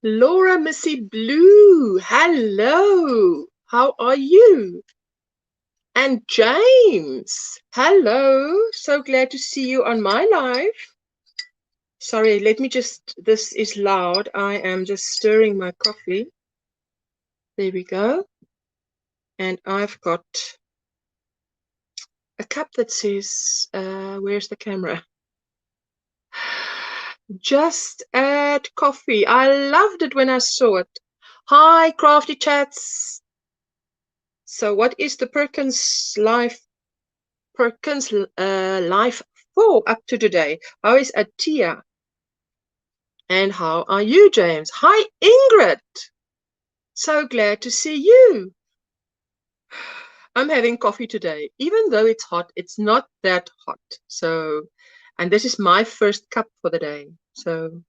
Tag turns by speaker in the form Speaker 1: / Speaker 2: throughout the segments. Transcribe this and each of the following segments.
Speaker 1: Laura Missy Blue, hello. How are you? And James, hello. So glad to see you on my live. Sorry, let me just, this is loud. I am just stirring my coffee. There we go. And I've got a cup that says, where's the camera? Just add coffee. I loved it when I saw it. Hi, Crafty Chats. So what is the Perkins Life 4 up to today? How is Atia? And how are you, James? Hi, Ingrid. So glad to see you. I'm having coffee today. Even though it's hot, it's not that hot. So, and this is my first cup for the day. So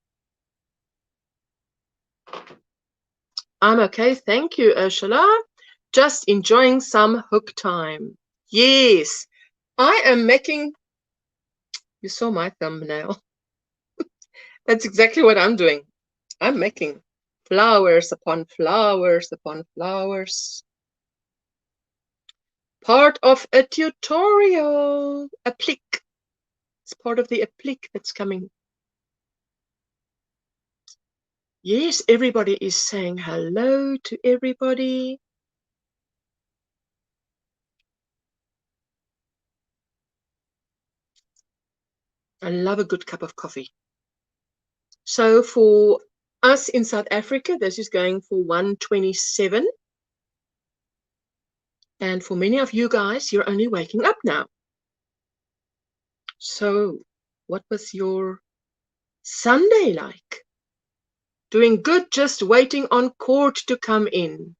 Speaker 1: I'm okay. Thank you, Ursula. Just enjoying some hook time. Yes, I am making, you saw my thumbnail. That's exactly what I'm doing. I'm making flowers upon flowers upon flowers. Part of a tutorial, applique. It's part of the applique that's coming. Yes, everybody is saying hello to everybody. I love a good cup of coffee. So for us in South Africa, this is going for 1:27. And for many of you guys, you're only waking up now. So what was your Sunday like? Doing good, just waiting on court to come in.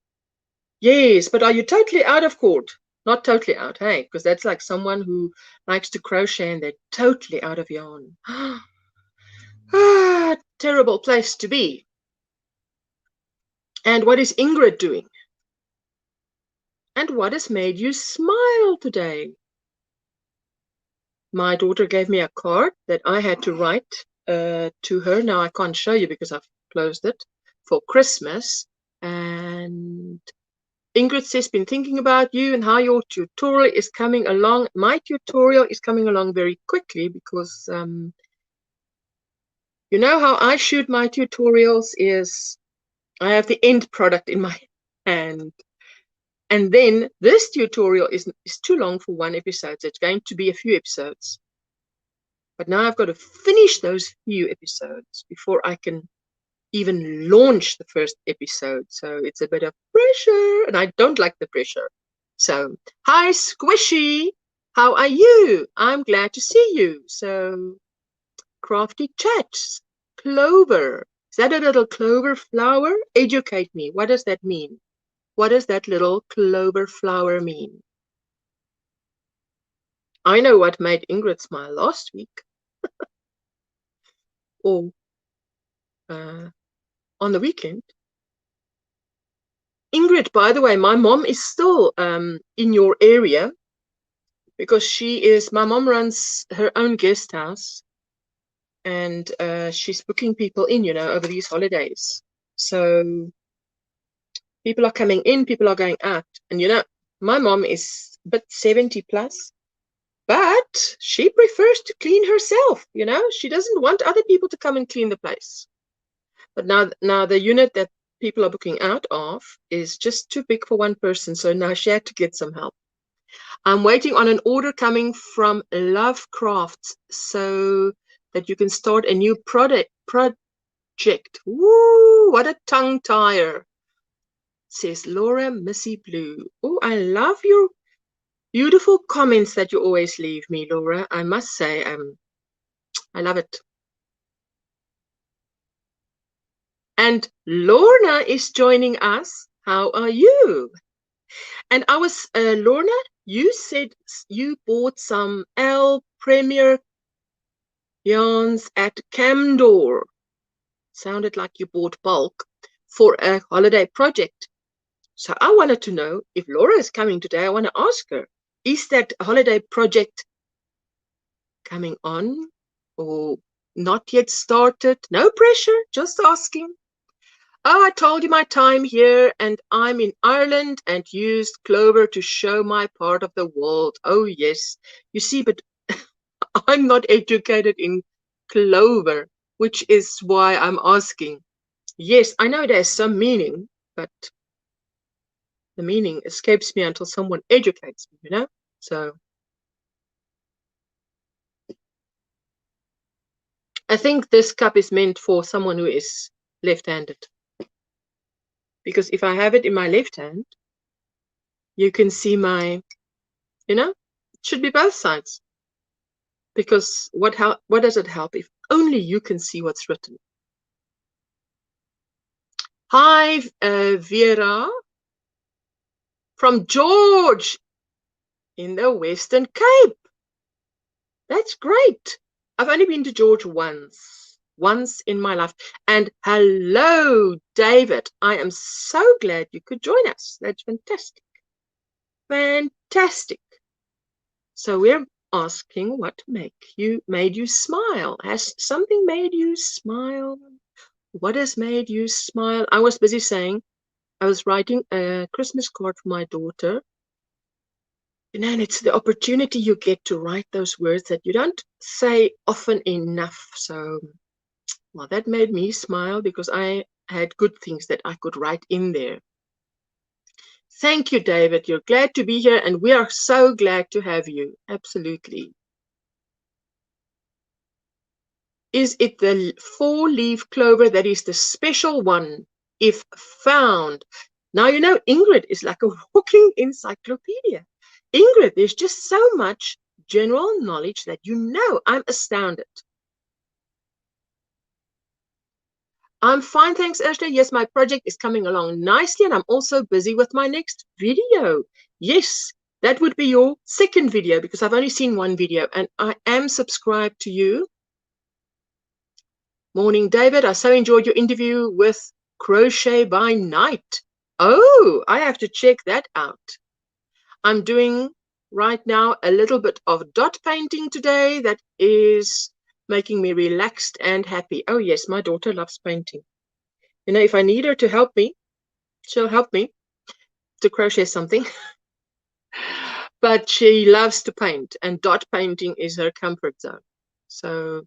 Speaker 1: Yes, but are you totally out of court? Not totally out, hey? Because that's like someone who likes to crochet and they're totally out of yarn. Ah, terrible place to be. And what is Ingrid doing? And what has made you smile today? My daughter gave me a card that I had to write to her. Now I can't show you because I've closed it, for Christmas. And Ingrid says, been thinking about you and how your tutorial is coming along. My tutorial is coming along very quickly because you know how I shoot my tutorials is I have the end product in my hand. And then this tutorial is too long for one episode. So it's going to be a few episodes. But now I've got to finish those few episodes before I can even launch the first episode. So it's a bit of pressure, and I don't like the pressure. So, hi, Squishy. How are you? I'm glad to see you. So, Crafty Chats. Clover. Is that a little clover flower? Educate me. What does that mean? What does that little clover flower mean? I know what made Ingrid smile last week. Or on the weekend. Ingrid, by the way, my mom is still in your area because my mom runs her own guest house and she's booking people in, you know, over these holidays. So people are coming in, people are going out. And, you know, my mom is a bit 70 plus, but she prefers to clean herself, you know. She doesn't want other people to come and clean the place. But now the unit that people are booking out of is just too big for one person. So now she had to get some help. I'm waiting on an order coming from Love Crafts so that you can start a new project. Woo, what a tongue tire. Says Laura Missy Blue. Oh, I love your beautiful comments that you always leave me, Laura. I must say, I love it. And Lorna is joining us. How are you? And I was, Lorna, you said you bought some L Premier yarns at Camdor. Sounded like you bought bulk for a holiday project. So I wanted to know if Laura is coming today. I want to ask her, is that holiday project coming on or not yet started. No pressure, just asking. Oh, I told you my time here, and I'm in Ireland and used clover to show my part of the world. Oh, yes. You see, but I'm not educated in clover, which is why I'm asking. Yes, I know it has some meaning, but the meaning escapes me until someone educates me, you know? So I think this cup is meant for someone who is left-handed. Because if I have it in my left hand, you can see my, you know, it should be both sides. Because what does it help if only you can see what's written? Hi, Vera, from George in the Western Cape. That's great. I've only been to George once in my life. And hello, David. I am so glad you could join us. That's fantastic. Fantastic. So we're asking what made you smile. Has something made you smile? What has made you smile? I was busy saying I was writing a Christmas card for my daughter. You know, and it's the opportunity you get to write those words that you don't say often enough. So, well, that made me smile because I had good things that I could write in there. Thank you, David. You're glad to be here, and we are so glad to have you. Absolutely. Is it the 4-leaf clover that is the special one, if found? Now, you know, Ingrid is like a walking encyclopedia. Ingrid, there's just so much general knowledge that you know. I'm astounded. I'm fine, thanks, Ursula. Yes, my project is coming along nicely, and I'm also busy with my next video. Yes, that would be your second video because I've only seen one video, and I am subscribed to you. Morning, David. I so enjoyed your interview with Crochet by Night. Oh, I have to check that out. I'm doing right now a little bit of dot painting today that is making me relaxed and happy. Oh, yes, my daughter loves painting. You know, if I need her to help me, she'll help me to crochet something. But she loves to paint, and dot painting is her comfort zone. So,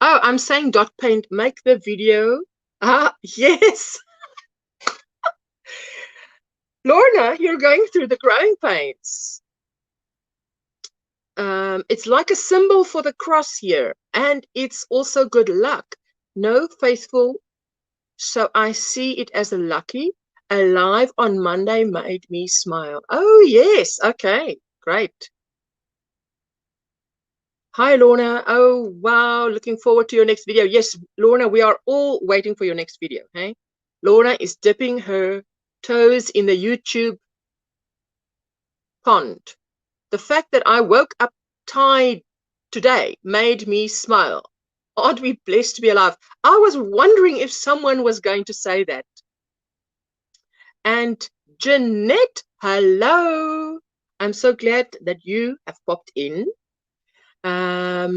Speaker 1: oh, I'm saying dot paint, make the video. Ah, yes. Lorna, you're going through the growing pains. It's like a symbol for the cross here, and it's also good luck. No, faithful. So I see it as a lucky. Alive on Monday made me smile. Oh, yes. Okay, great. Hi, Lorna. Oh, wow. Looking forward to your next video. Yes, Lorna, we are all waiting for your next video. Hey, Lorna is dipping her toes in the YouTube pond. The fact that I woke up tired today made me smile. Aren't we blessed to be alive? I was wondering if someone was going to say that. And Jeanette, hello. I'm so glad that you have popped in. I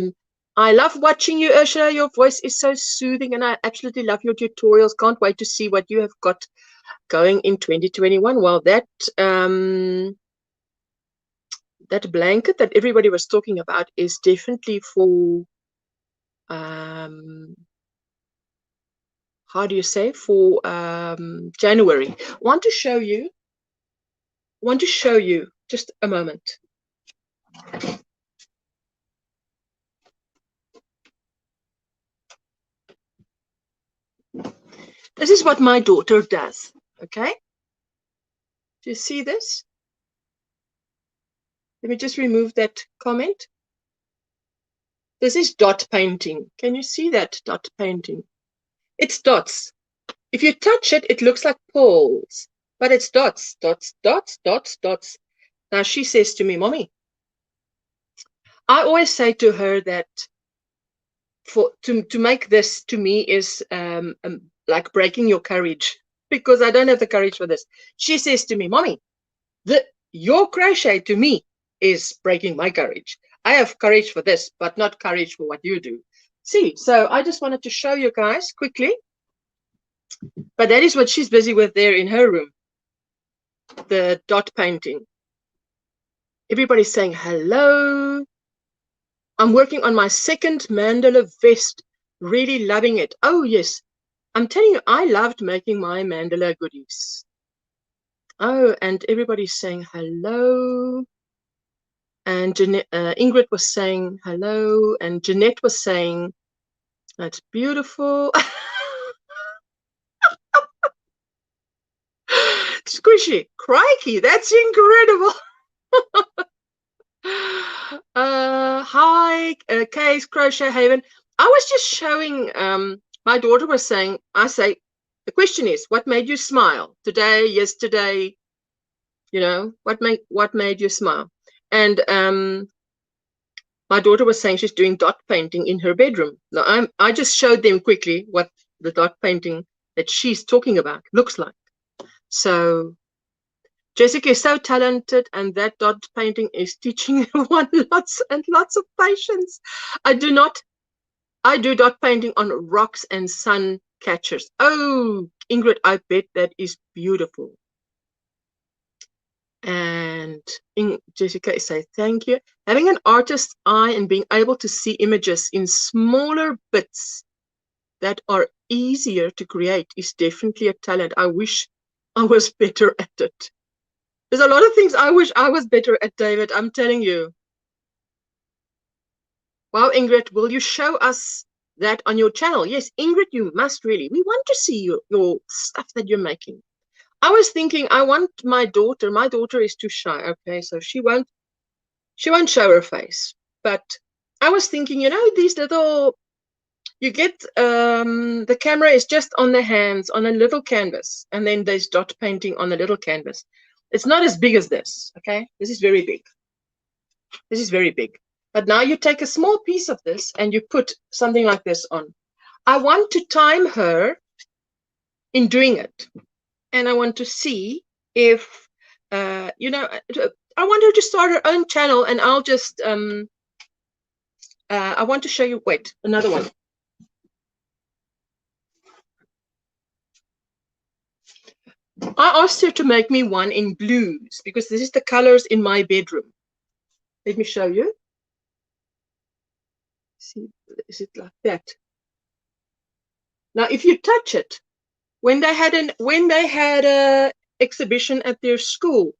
Speaker 1: love watching you, Ursula. Your voice is so soothing, and I absolutely love your tutorials. Can't wait to see what you have got going in 2021. Well, that blanket that everybody was talking about is definitely for how do you say, for January. Want to show you just a moment. This is what my daughter does. Okay, do you see this? Let me just remove that comment. This is dot painting. Can you see that dot painting? It's dots. If you touch it, it looks like pearls, but it's dots, dots, dots, dots, dots. Now she says to me, Mommy, I always say to her that to make this to me is like breaking your courage, because I don't have the courage for this. She says to me, Mommy, your crochet to me is breaking my courage. I have courage for this, but not courage for what you do. See, so I just wanted to show you guys quickly. But that is what she's busy with there in her room, the dot painting. Everybody's saying hello. I'm working on my second mandala vest, really loving it. Oh, yes. I'm telling you, I loved making my mandala goodies. Oh, and everybody's saying hello. And Ingrid was saying hello. And Jeanette was saying, that's beautiful. Squishy. Crikey, that's incredible. Hi, Kay's Crochet Haven. I was just showing, my daughter was saying, I say, the question is, what made you smile today, yesterday? You know, what made you smile? And my daughter was saying she's doing dot painting in her bedroom. Now, I just showed them quickly what the dot painting that she's talking about looks like. So Jessica is so talented, and that dot painting is teaching everyone lots and lots of patience. I do dot painting on rocks and sun catchers. Oh, Ingrid, I bet that is beautiful. And Jessica is saying, thank you. Having an artist's eye and being able to see images in smaller bits that are easier to create is definitely a talent. I wish I was better at it. There's a lot of things I wish I was better at, David. I'm telling you. Wow, Ingrid, will you show us that on your channel? Yes, Ingrid, you must really. We want to see your stuff that you're making. I was thinking, I want my daughter. My daughter is too shy. Okay, so she won't show her face. But I was thinking, you know, these little, you get the camera is just on the hands on a little canvas, and then there's dot painting on a little canvas. It's not as big as this. Okay, this is very big. This is very big. But now you take a small piece of this and you put something like this on. I want to time her in doing it. And I want to see if, you know, I want her to start her own channel, and I'll just, I want to show you, wait, another one. I asked her to make me one in blues because this is the colors in my bedroom. Let me show you. See, is it like that? Now, if you touch it, when they had a exhibition at their school,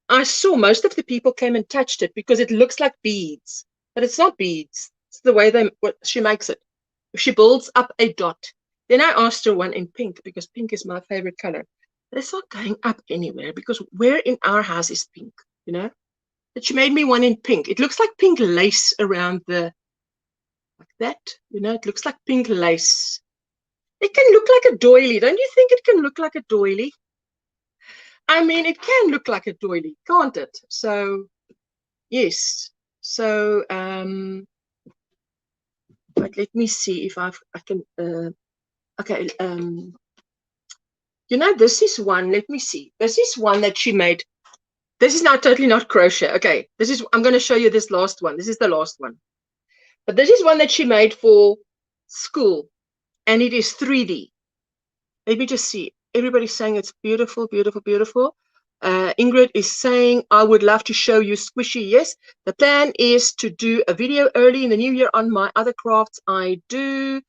Speaker 1: I saw most of the people came and touched it because it looks like beads, but it's not beads. It's the way she makes it. She builds up a dot. Then I asked her one in pink because pink is my favorite color. But it's not going up anywhere because where in our house is pink, you know? But she made me one in pink. It looks like pink lace around like that, you know? It looks like pink lace. It can look like a doily. Don't you think it can look like a doily? I mean, it can look like a doily, can't it? So, yes. So, but let me see if I can, okay. You know, this is one, let me see. This is one that she made. This is now totally not crochet. Okay, I'm going to show you this last one. This is the last one. But this is one that she made for school, and it is 3D. Let me just see. Everybody's saying it's beautiful, beautiful, beautiful. Ingrid is saying, I would love to show you squishy. Yes, the plan is to do a video early in the new year on my other crafts I do.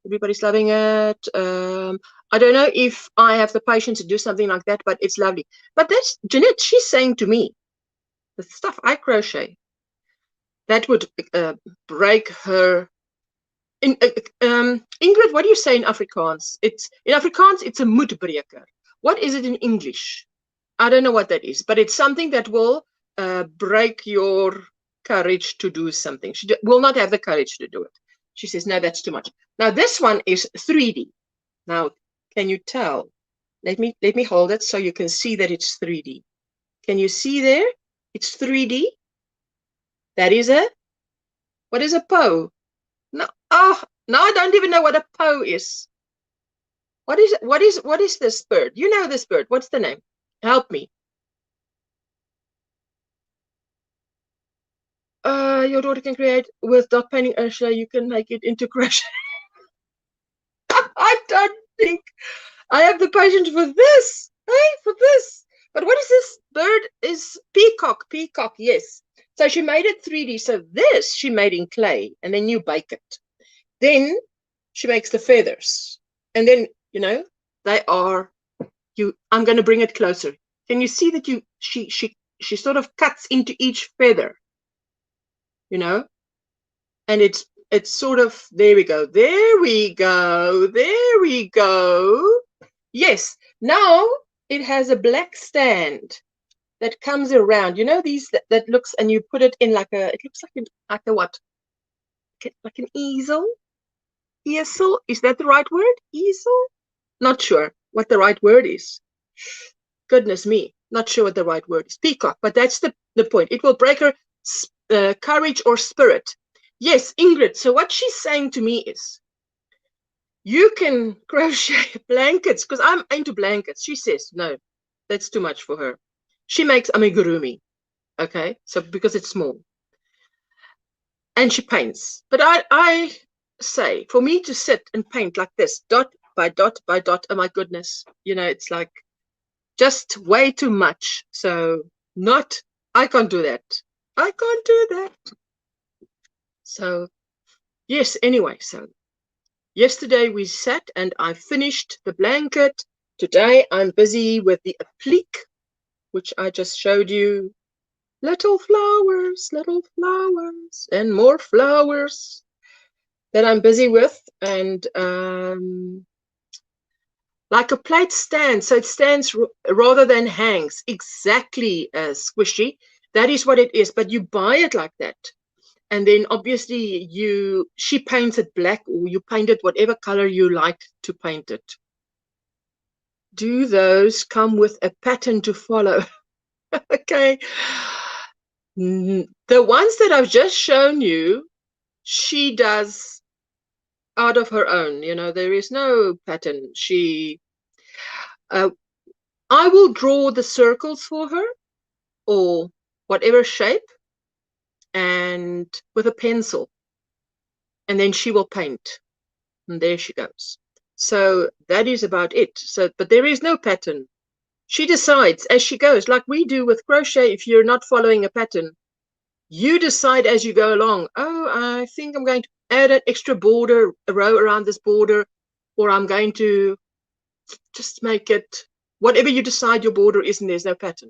Speaker 1: Everybody's loving it. I don't know if I have the patience to do something like that, but it's lovely. But that's Jeanette. She's saying to me, the stuff I crochet, that would break her. Ingrid, what do you say in Afrikaans? In Afrikaans, it's a moedbreker. What is it in English? I don't know what that is, but it's something that will break your courage to do something. She will not have the courage to do it. She says, no, that's too much. Now, this one is 3D. Now, can you tell? Let me hold it so you can see that it's 3D. Can you see there? It's 3D. That is what is a Poe? No, oh, now I don't even know what a Poe is. What is this bird? You know this bird. What's the name? Help me. Your daughter can create with dot painting, Ursula. You can make it into crochet. I don't think I have the patience for this. Hey, for this. But what is this bird? Is peacock. Peacock, yes. So she made it 3D. So this she made in clay, and then you bake it. Then she makes the feathers. And then, they are I'm going to bring it closer. Can you see that she sort of cuts into each feather, and it's sort of, there we go. There we go. There we go. Yes. Now it has a black stand that comes around. These that looks, and you put it in it looks like a what? Like an easel? Easel? Is that the right word? Easel? Not sure what the right word is. Goodness me. Not sure what the right word is. Peacock. But that's the point. It will break her courage or spirit. Yes, Ingrid. So what she's saying to me is, you can crochet blankets, because I'm into blankets. She says, no, that's too much for her. She makes amigurumi, okay? So because it's small. And she paints. But I say, for me to sit and paint like this, dot by dot by dot, oh my goodness, it's like just way too much. So I can't do that. I can't do that. So, yes, anyway, so yesterday we sat and I finished the blanket. Today I'm busy with the applique, which I just showed you. Little flowers, and more flowers that I'm busy with. And like a plate stand, so it stands rather than hangs, exactly as squishy. That is what it is, but you buy it like that. And then obviously she paints it black, or you paint it whatever color you like to paint it. Do those come with a pattern to follow? Okay. The ones that I've just shown you, she does out of her own. There is no pattern. I will draw the circles for her, or whatever shape, and with a pencil, and then she will paint, and there she goes. So that is about it. But there is no pattern. She decides as she goes, like we do with crochet. If you're not following a pattern, you decide as you go along. Oh, I think I'm going to add an extra border, a row around this border, or I'm going to just make it whatever you decide your border is, and there's no pattern.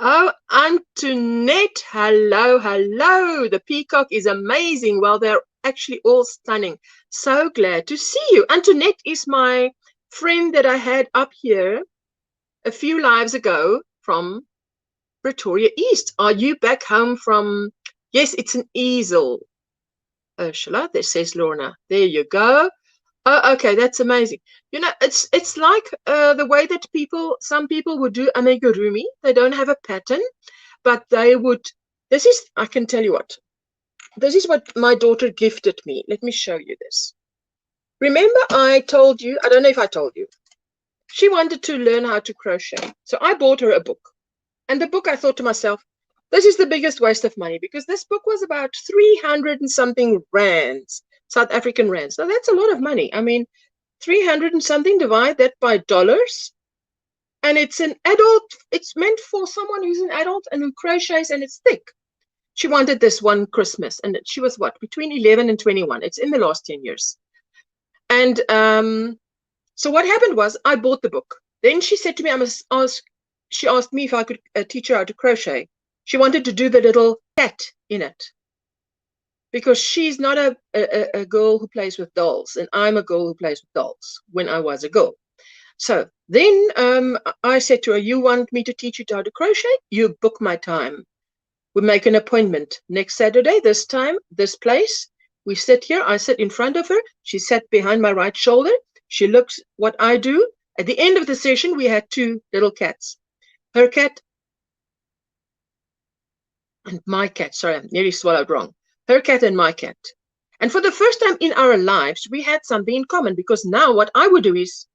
Speaker 1: Oh, Antoinette, hello, hello. The peacock is amazing. Well, they're actually all stunning. So glad to see you. Antoinette is my friend that I had up here a few lives ago from Pretoria East. Are you back home from? Yes, it's an easel. Ursula, there says Lorna. There you go. Oh, okay, that's amazing. It's like the way that some people would do amigurumi. They don't have a pattern, but they would. I can tell you what. This is what my daughter gifted me. Let me show you this. Remember I told you, I don't know if I told you, she wanted to learn how to crochet. So I bought her a book. And the book, I thought to myself, this is the biggest waste of money, because this book was about 300 and something rands, South African rands. Now that's a lot of money. I mean, 300 and something, divide that by dollars. And it's an adult, it's meant for someone who's an adult and who crochets, and it's thick. She wanted this one Christmas, and she was what, between 11 and 21. It's in the last 10 years. And so what happened was I bought the book. Then she said to me, she asked me if I could teach her how to crochet. She wanted to do the little cat in it, because she's not a girl who plays with dolls, and I'm a girl who plays with dolls when I was a girl. So then I said to her, you want me to teach you how to crochet? You book my time. We make an appointment next Saturday, this time, this place. We sit here. I sit in front of her. She sat behind my right shoulder. She looks what I do. At the end of the session, we had 2 little cats. Her cat and my cat. Sorry, I nearly swallowed wrong. Her cat and my cat. And for the first time in our lives, we had something in common, because now what I would do is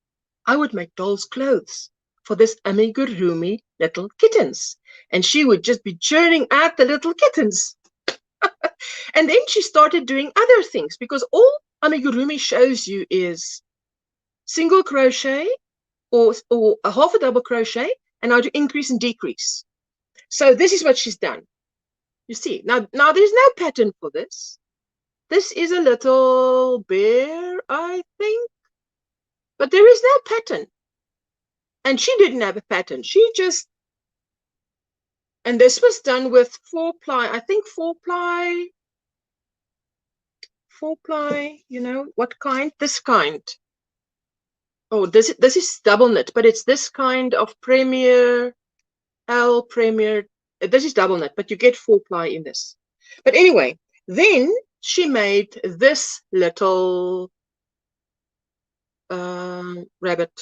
Speaker 1: I would make dolls' clothes for this amigurumi little kittens. And she would just be churning out the little kittens. And then she started doing other things, because all amigurumi shows you is single crochet or a half a double crochet, and how to increase and decrease. So this is what she's done. You see, now there's no pattern for this. This is a little bear, I think, but there is no pattern. And she didn't have a pattern. She just, and this was done with 4-ply, I think 4-ply, you know, what kind? This kind. Oh, this is double knit, but it's this kind of Premier, Premier. This is double knit, but you get 4-ply in this. But anyway, then she made this little rabbit.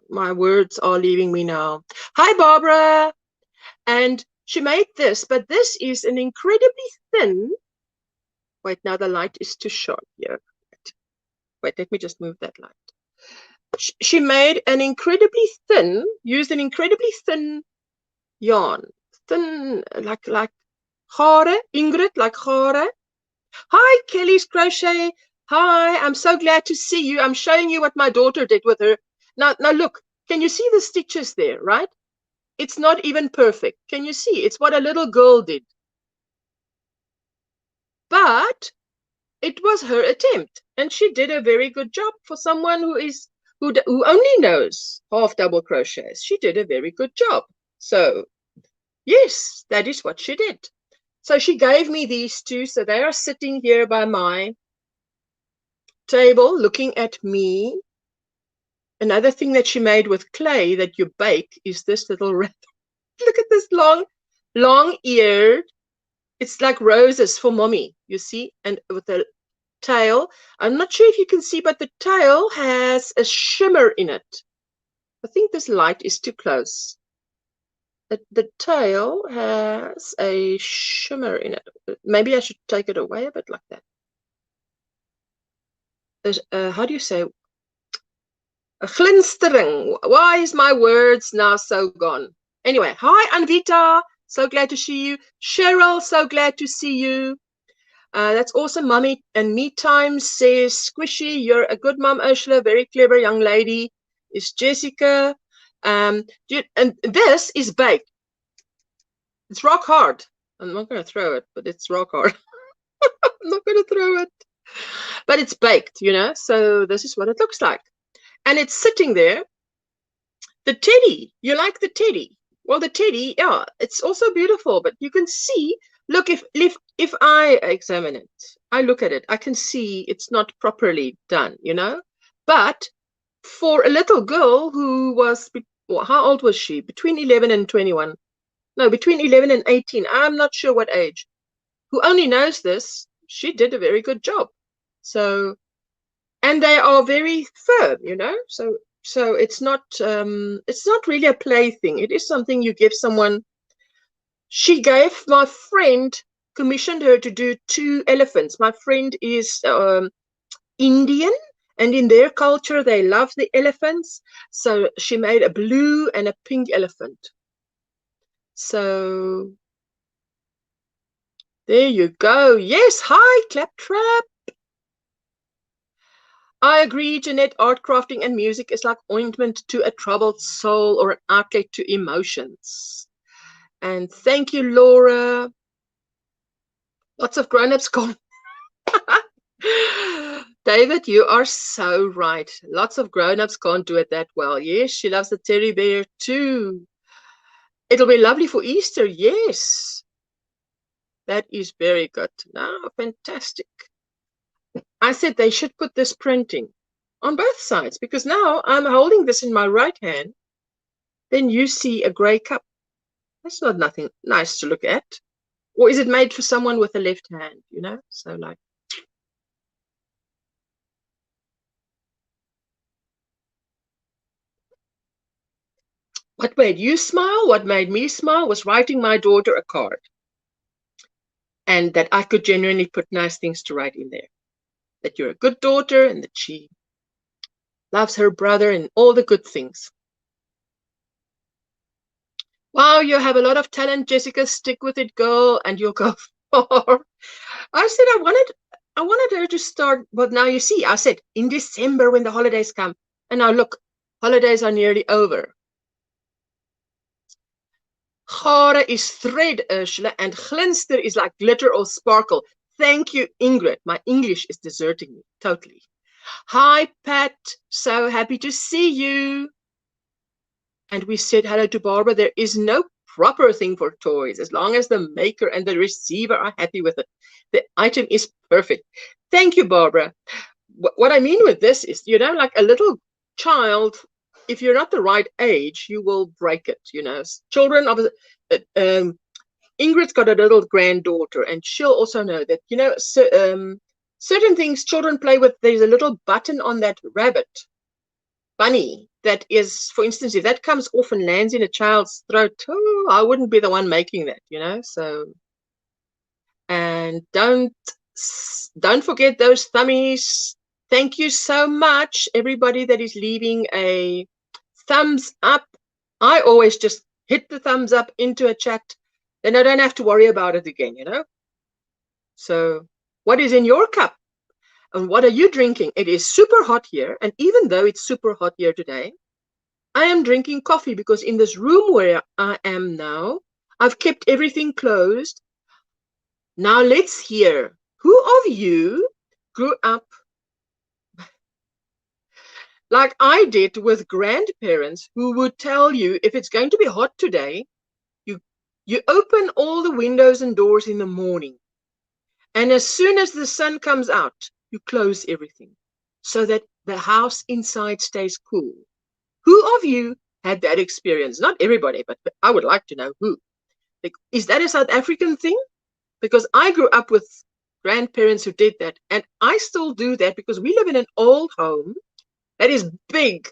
Speaker 1: My words are leaving me now. Hi, Barbara. And she made this, but this is an incredibly thin. Wait, now the light is too sharp here. Wait, let me just move that light. She made an incredibly thin, used an incredibly thin yarn. Thin, like hare, Ingrid, like hare. Hi, Kelly's Crochet. Hi, I'm so glad to see you. I'm showing you what my daughter did with her. Now look, can you see the stitches there, right? It's not even perfect. Can you see? It's what a little girl did. But it was her attempt, and she did a very good job for someone who only knows half double crochets. She did a very good job. So yes, that is what she did. So she gave me these two. So they are sitting here by my table looking at me. Another thing that she made with clay that you bake is this little rabbit. Look at this long-eared. It's like roses for mommy, you see, and with a tail. I'm not sure if you can see, but the tail has a shimmer in it. I think this light is too close. The tail has a shimmer in it. Maybe I should take it away a bit like that. There's, how do you say? A glinstering. Why is my words now so gone? Anyway, hi, Anvita. So glad to see you. Cheryl, so glad to see you. That's awesome, Mummy and Me Time says, Squishy, you're a good mum, Ursula, very clever young lady. Is Jessica. And this is baked. It's rock hard. I'm not going to throw it, but it's rock hard. I'm not going to throw it. But it's baked, you know, so this is what it looks like. And it's sitting there. The teddy, you like the teddy? Well, the teddy, yeah, it's also beautiful, but you can see, look, if I examine it, I look at it, I can see it's not properly done, you know? But for a little girl who was, well, how old was she? Between 11 and 21. No, between 11 and 18. I'm not sure what age. Who only knows this, she did a very good job. So, and they are very firm, you know? So it's not really a play thing. It is something you give someone. She gave my friend, commissioned her to do 2 elephants. My friend is Indian, and in their culture, they love the elephants. So she made a blue and a pink elephant. So there you go. Yes, hi, Claptrap. I agree, Jeanette. Art, crafting, and music is like ointment to a troubled soul or an outlet to emotions. And thank you, Laura. Lots of grown-ups gone. David, you are so right. Lots of grown-ups can't do it that well. Yes, she loves the teddy bear too. It'll be lovely for Easter. Yes. That is very good. Now, fantastic. I said they should put this printing on both sides, because now I'm holding this in my right hand. Then you see a gray cup. That's not nothing nice to look at. Or is it made for someone with a left hand, you know? So like. What made you smile? What made me smile was writing my daughter a card. And that I could genuinely put nice things to write in there. That you're a good daughter and that she loves her brother and all the good things. Wow, you have a lot of talent, Jessica. Stick with it, girl, and you'll go I said I wanted her to start, but now you see, I said in December when the holidays come, and now look, holidays are nearly over. Gare is thread, Ursula, and glinster is like glitter or sparkle. Thank you, Ingrid. My English is deserting me totally. Hi, Pat. So happy to see you. And we said hello to Barbara. There is no proper thing for toys as long as the maker and the receiver are happy with it. The item is perfect. Thank you, Barbara. What I mean with this is, you know, like a little child, if you're not the right age, you will break it. You know, children of Ingrid's got a little granddaughter, and she'll also know that, you know, certain things children play with. There's a little button on that rabbit bunny that is, for instance, if that comes off and lands in a child's throat, oh, I wouldn't be the one making that, you know. So, and don't forget those thummies. Thank you so much, everybody that is leaving a thumbs up. I always just hit the thumbs up into a chat, then I don't have to worry about it again, you know. So what is in your cup? And what are you drinking? It is super hot here. And even though it's super hot here today, I am drinking coffee because in this room where I am now, I've kept everything closed. Now let's hear, who of you grew up like I did with grandparents who would tell you if it's going to be hot today, you open all the windows and doors in the morning. And as soon as the sun comes out, you close everything so that the house inside stays cool. Who of you had that experience? Not everybody, but I would like to know who. Is that a South African thing? Because I grew up with grandparents who did that. And I still do that because we live in an old home that is big.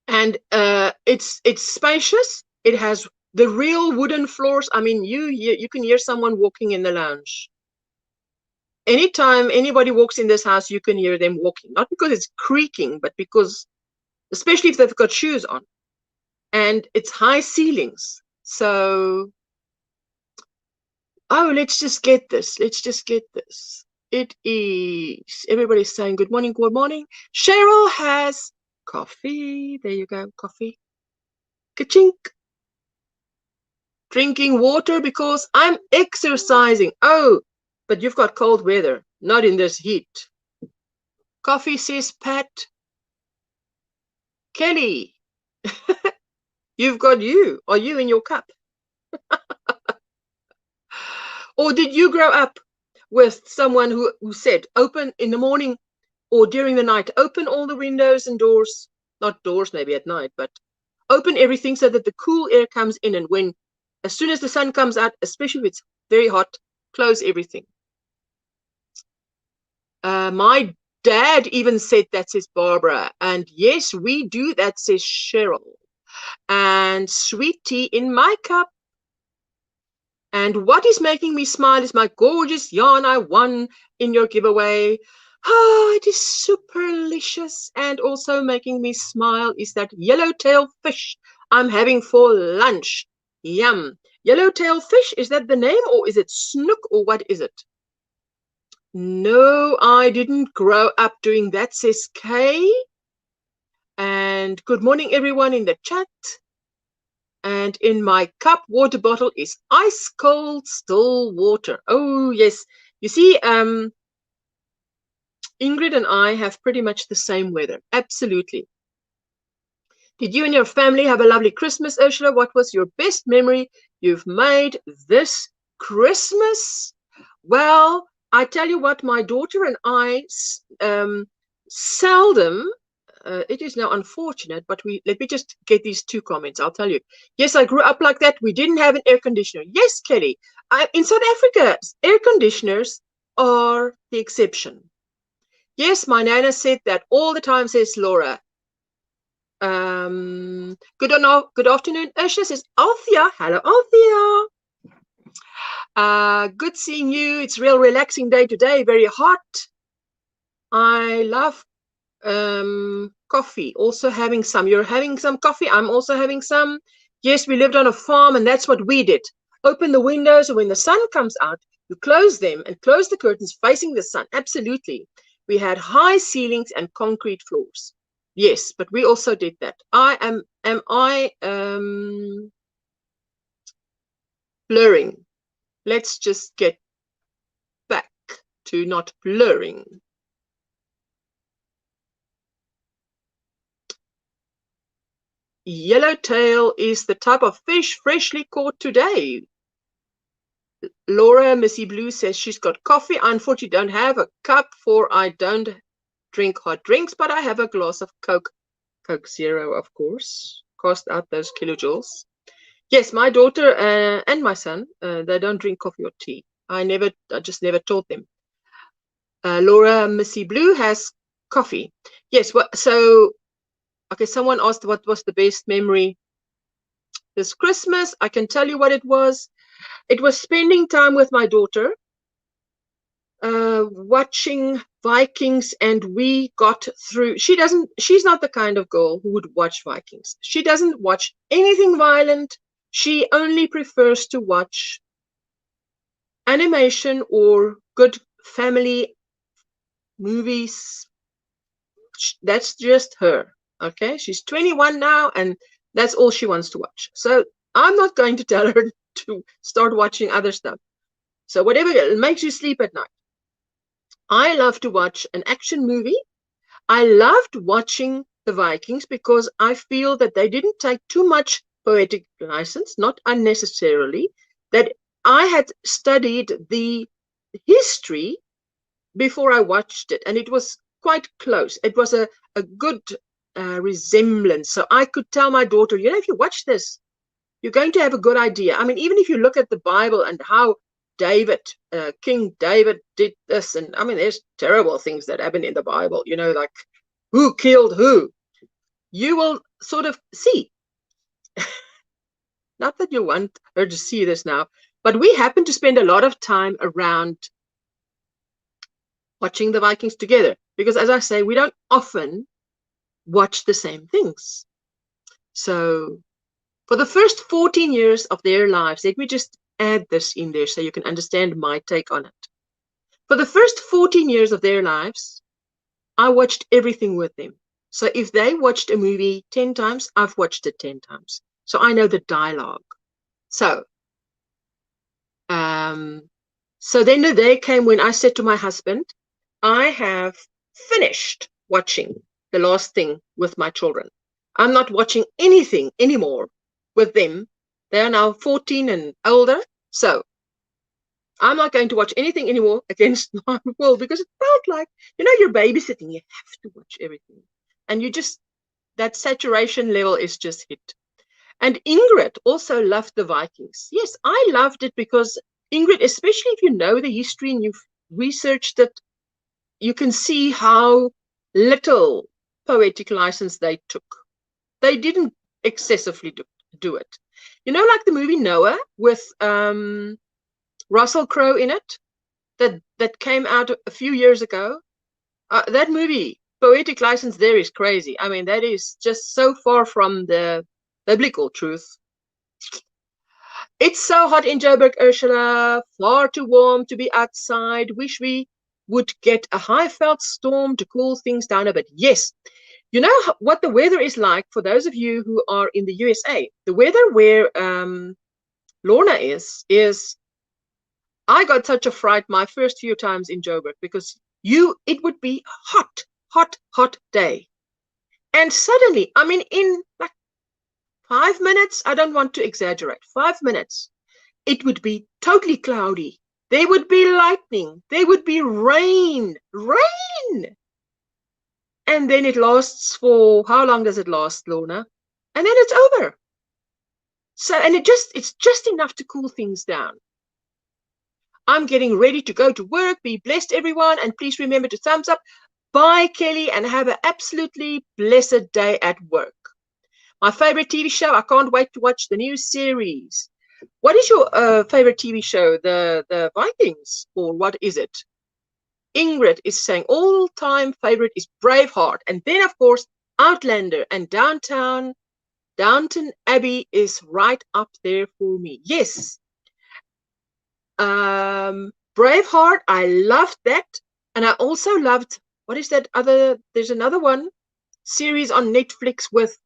Speaker 1: And it's spacious. It has the real wooden floors. I mean, you can hear someone walking in the lounge. Anytime anybody walks in this house, you can hear them walking. Not because it's creaking, but because, especially if they've got shoes on. And it's high ceilings. So, oh, let's just get this. Let's just get this. It is, everybody's saying good morning, good morning. Cheryl has coffee. There you go, coffee. Ka-chink. Drinking water because I'm exercising. Oh, but you've got cold weather, not in this heat. Coffee, says Pat. Kelly, you've got you. Are you in your cup? Or did you grow up with someone who said, open in the morning or during the night, open all the windows and doors, not doors maybe at night, but open everything so that the cool air comes in, and when, as soon as the sun comes out, especially if it's very hot, close everything. My dad even said that, says Barbara. And yes, we do that, says Cheryl. And sweet tea in my cup. And what is making me smile is my gorgeous yarn I won in your giveaway. Oh, it is superlicious. And also making me smile is that yellowtail fish I'm having for lunch. Yum. Yellowtail fish, is that the name, or is it snook, or what is it? No, I didn't grow up doing that, says Kay. And good morning, everyone in the chat. And in my cup, water bottle is ice cold, still water. Oh, yes. You see, Ingrid and I have pretty much the same weather. Absolutely. Did you and your family have a lovely Christmas, Ursula? What was your best memory you've made this Christmas? Well, I tell you what, my daughter and I seldom, it is now unfortunate, but let me just get these two comments. I'll tell you. Yes, I grew up like that. We didn't have an air conditioner. Yes, Kelly. In South Africa, air conditioners are the exception. Yes, my Nana said that all the time, says Laura. Good afternoon, Ursula, says Althea. Hello, Althea. Good seeing you. It's a real relaxing day today. Very hot. I love coffee. Also having some. You're having some coffee. I'm also having some. Yes, we lived on a farm, and that's what we did. open the windows, and when the sun comes out, you close them and close the curtains facing the sun. Absolutely. We had high ceilings and concrete floors. Yes, but we also did that. Am I blurring? Let's just get back to not blurring. Yellowtail is the type of fish freshly caught today. Laura Missy Blue says she's got coffee. I unfortunately don't have a cup, for I don't drink hot drinks, but I have a glass of Coke Zero, of course. Cost out those kilojoules. Yes, my daughter and my son, they don't drink coffee or tea. I just never taught them. Laura Missy Blue has coffee. Yes, so, okay, someone asked what was the best memory this Christmas. I can tell you what it was. It was spending time with my daughter, watching Vikings, and we got through. She's not the kind of girl who would watch Vikings. She doesn't watch anything violent. She only prefers to watch animation or good family movies. That's just her. Okay, she's 21 now, and that's all she wants to watch. So I'm not going to tell her to start watching other stuff. So whatever makes you sleep at night. I love to watch an action movie. I loved watching the Vikings because I feel that they didn't take too much poetic license, not unnecessarily, that I had studied the history before I watched it, and it was quite close. It was a good resemblance. So I could tell my daughter, you know, if you watch this, you're going to have a good idea. I mean, even if you look at the Bible and how King David did this, and I mean, there's terrible things that happen in the Bible, you know, like who killed who. You will sort of see. Not that you want her to see this now, but we happen to spend a lot of time around watching the Vikings together, because as I say, we don't often watch the same things. So for the first 14 years of their lives, let me just add this in there so you can understand my take on it. For the first 14 years of their lives, I watched everything with them. So if they watched a movie 10 times, I've watched it 10 times. So I know the dialogue. So then the day came when I said to my husband, I have finished watching the last thing with my children. I'm not watching anything anymore with them. They are now 14 and older. So I'm not going to watch anything anymore against my will, because it felt like, you know, you're babysitting. You have to watch everything. And you just, that saturation level is just hit. And Ingrid also loved the Vikings. Yes, I loved it because Ingrid, especially if you know the history and you've researched it, you can see how little poetic license they took. They didn't excessively do it. You know, like the movie Noah with Russell Crowe in it, that came out a few years ago. That movie, poetic license there is crazy. I mean, that is just so far from the biblical truth. It's so hot in Joburg, Ursula. Far too warm to be outside. Wish we would get a high felt storm to cool things down a bit. Yes. You know what the weather is like for those of you who are in the USA. The weather where Lorna is I got such a fright my first few times in Joburg, because it would be hot, hot, hot day. And suddenly, I mean, in like 5 minutes, I don't want to exaggerate, 5 minutes, it would be totally cloudy. There would be lightning. There would be rain. And then it lasts for, how long does it last, Lorna? And then it's over. So, and it's just enough to cool things down. I'm getting ready to go to work. Be blessed, everyone. And please remember to thumbs up. Bye, Kelly, and have an absolutely blessed day at work. My favorite TV show. I can't wait to watch the new series. What is your favorite TV show? The Vikings, or what is it? Ingrid is saying all-time favorite is Braveheart. And then, of course, Outlander and Downton Abbey is right up there for me. Yes. Braveheart, I loved that. And I also loved, what is that other, there's another one, series on Netflix with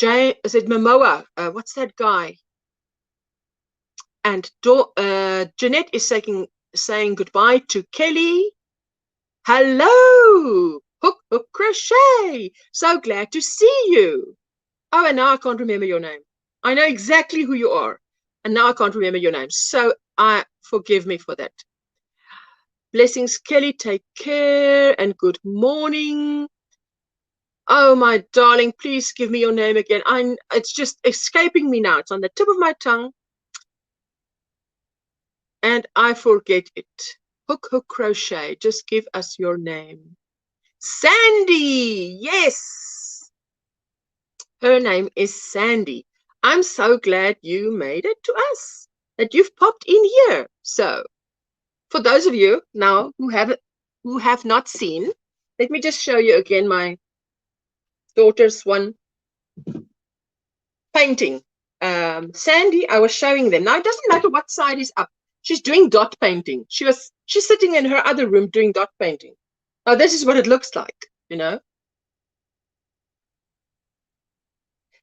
Speaker 1: is it Momoa? What's that guy? And Jeanette is saying goodbye to Kelly. Hello, Hook Hook Crochet. So glad to see you. Oh, and now I can't remember your name. I know exactly who you are. And now I can't remember your name. So forgive me for that. Blessings, Kelly. Take care and good morning. Oh, my darling, please give me your name again. It's just escaping me now. It's on the tip of my tongue. And I forget it. Hook Hook Crochet. Just give us your name. Sandy. Yes. Her name is Sandy. I'm so glad you made it to us, that you've popped in here. So, for those of you now who have not seen, let me just show you again my daughter's one painting. Sandy, I was showing them. Now, it doesn't matter what side is up. She's doing dot painting. She's sitting in her other room doing dot painting. Now, this is what it looks like, you know.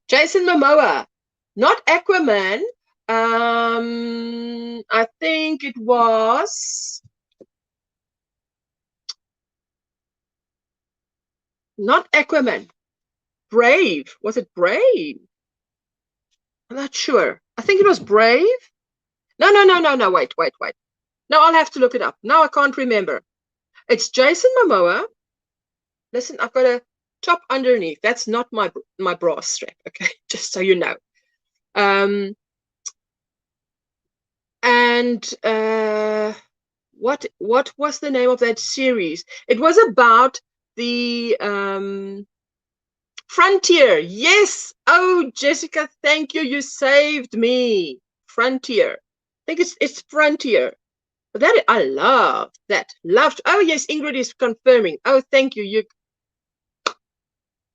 Speaker 1: Jason Momoa, not Aquaman. I think it was not Aquaman. Brave. Was it Brave? I'm not sure. I think it was Brave. No. Wait. No, I'll have to look it up. Now I can't remember. It's Jason Momoa. Listen, I've got a top underneath. That's not my bra strap. Okay, just so you know. And what was the name of that series? It was about the Frontier. Yes. Oh, Jessica, thank you. You saved me. Frontier. I think it's Frontier. But that I loved that. Loved. Oh yes, Ingrid is confirming. Oh, thank you.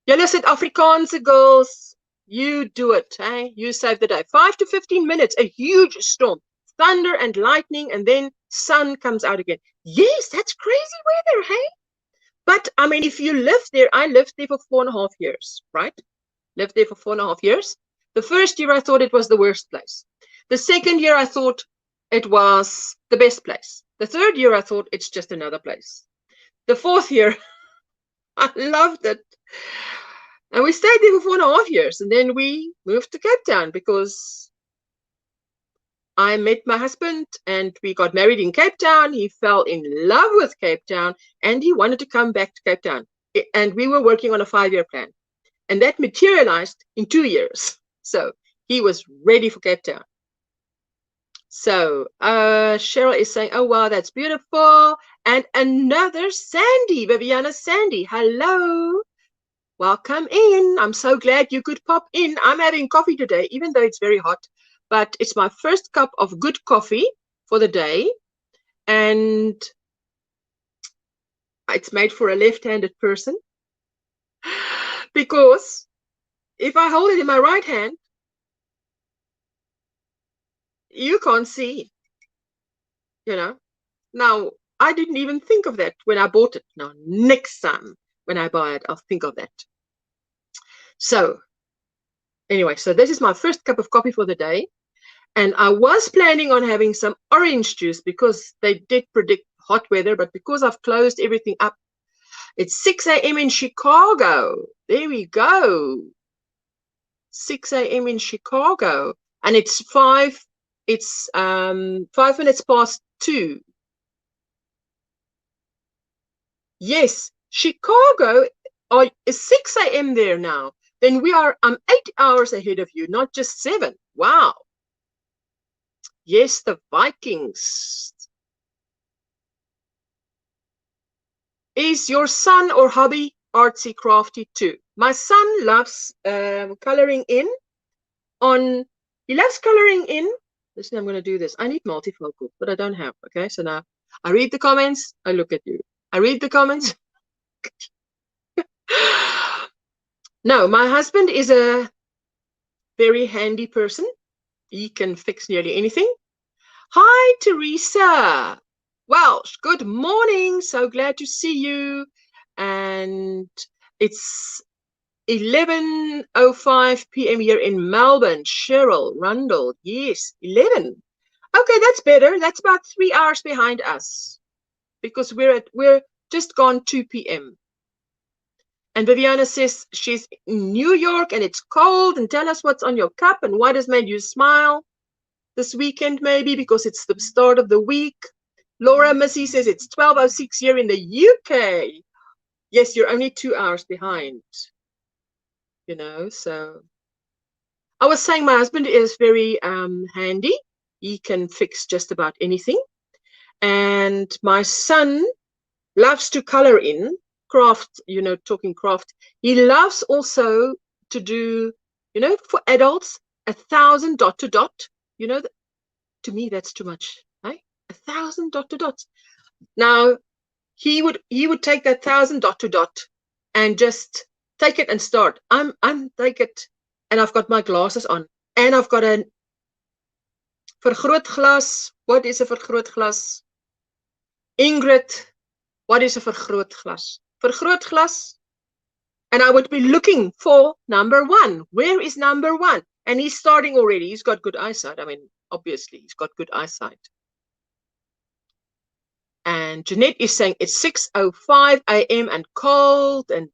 Speaker 1: Julle Suid-Afrikaanse girls. You do it, eh? You save the day. 5 to 15 minutes. A huge storm. Thunder and lightning, and then sun comes out again. Yes, that's crazy weather, hey? But I mean, if you live there, I lived there for 4.5 years, right? Lived there for 4.5 years. The first year I thought it was the worst place. The second year I thought it was the best place. The third year I thought it's just another place. The fourth year, I loved it. And we stayed there for 4.5 years, and then we moved to Cape Town because I met my husband and we got married in Cape Town. He fell in love with Cape Town and he wanted to come back to Cape Town. And we were working on a 5-year plan. And that materialized in 2 years. So he was ready for Cape Town. So Cheryl is saying, oh, wow, that's beautiful. And another Sandy, Viviana Sandy. Hello. Welcome in. I'm so glad you could pop in. I'm having coffee today, even though it's very hot. But it's my first cup of good coffee for the day. And it's made for a left-handed person. Because if I hold it in my right hand, you can't see, you know. Now, I didn't even think of that when I bought it. Now, next time when I buy it, I'll think of that. So, anyway, so this is my first cup of coffee for the day. And I was planning on having some orange juice because they did predict hot weather. But because I've closed everything up, it's 6 a.m. in Chicago. There we go. 6 a.m. in Chicago. And it's 5 minutes past 2. Yes, Chicago is 6 a.m. there now. Then I'm 8 hours ahead of you, not just 7. Wow. Yes, the Vikings. Is your son or hobby artsy crafty too? My son loves coloring in. He loves coloring in. Listen, I'm going to do this. I need multifocal, but I don't have. Okay, so now I read the comments. I look at you. I read the comments. No, my husband is a very handy person. He can fix nearly anything. Hi, Teresa. Well, good morning. So glad to see you. And it's 11:05 p.m. here in Melbourne. Cheryl, Rundle. Yes, 11. Okay, that's better. That's about 3 hours behind us because we're just gone 2 p.m. And Viviana says she's in New York and it's cold. And tell us what's on your cup and what has made you smile this weekend, maybe because it's the start of the week. Laura Missy says it's 12:06 here in the UK. Yes, you're only 2 hours behind, so I was saying my husband is very handy. He can fix just about anything. And my son loves to color in craft, talking craft. He loves also to do, for adults, 1,000 dot to dot. To me, that's too much. 1,000 dot to dots. Now, he would take that 1,000 dot to dot and just take it and start. I'm take it, and I've got my glasses on, and I've got a vergrootglas. What is a vergrootglas? Ingrid, what is a vergrootglas? Vergrootglas. And I would be looking for number 1. Where is number 1? And he's starting already. He's got good eyesight. I mean, obviously, he's got good eyesight. And Jeanette is saying it's 6:05 a.m. and cold. And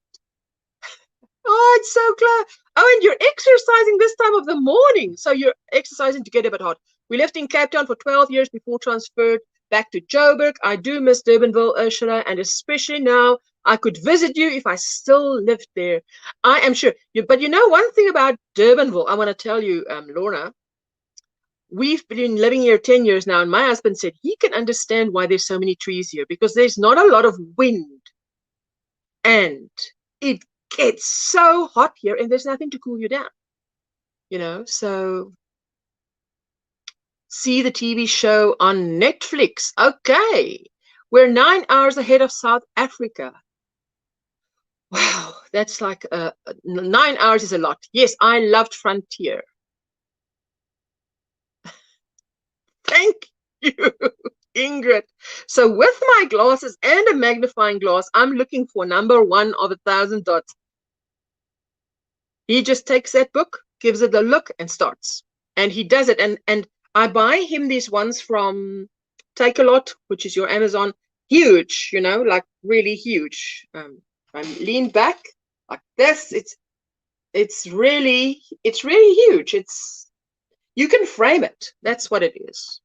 Speaker 1: oh, it's so close. Oh, and you're exercising this time of the morning. So you're exercising to get a bit hot. We lived in Cape Town for 12 years before transferred back to Joburg. I do miss Durbanville, Ursula, and especially now I could visit you if I still lived there. I am sure. But one thing about Durbanville, I want to tell you, Lorna, we've been living here 10 years now, and my husband said he can understand why there's so many trees here, because there's not a lot of wind. And it gets so hot here, and there's nothing to cool you down. So see the TV show on Netflix. Okay. We're 9 hours ahead of South Africa. Wow, that's like 9 hours is a lot. Yes, I loved Frontier. Thank you, Ingrid. So with my glasses and a magnifying glass, I'm looking for number 1 of 1,000 dots. He just takes that book, gives it a look, and starts. And he does it. And I buy him these ones from Take A Lot, which is your Amazon. Huge, like really huge. I lean back like this. It's really huge. You can frame it. That's what it is.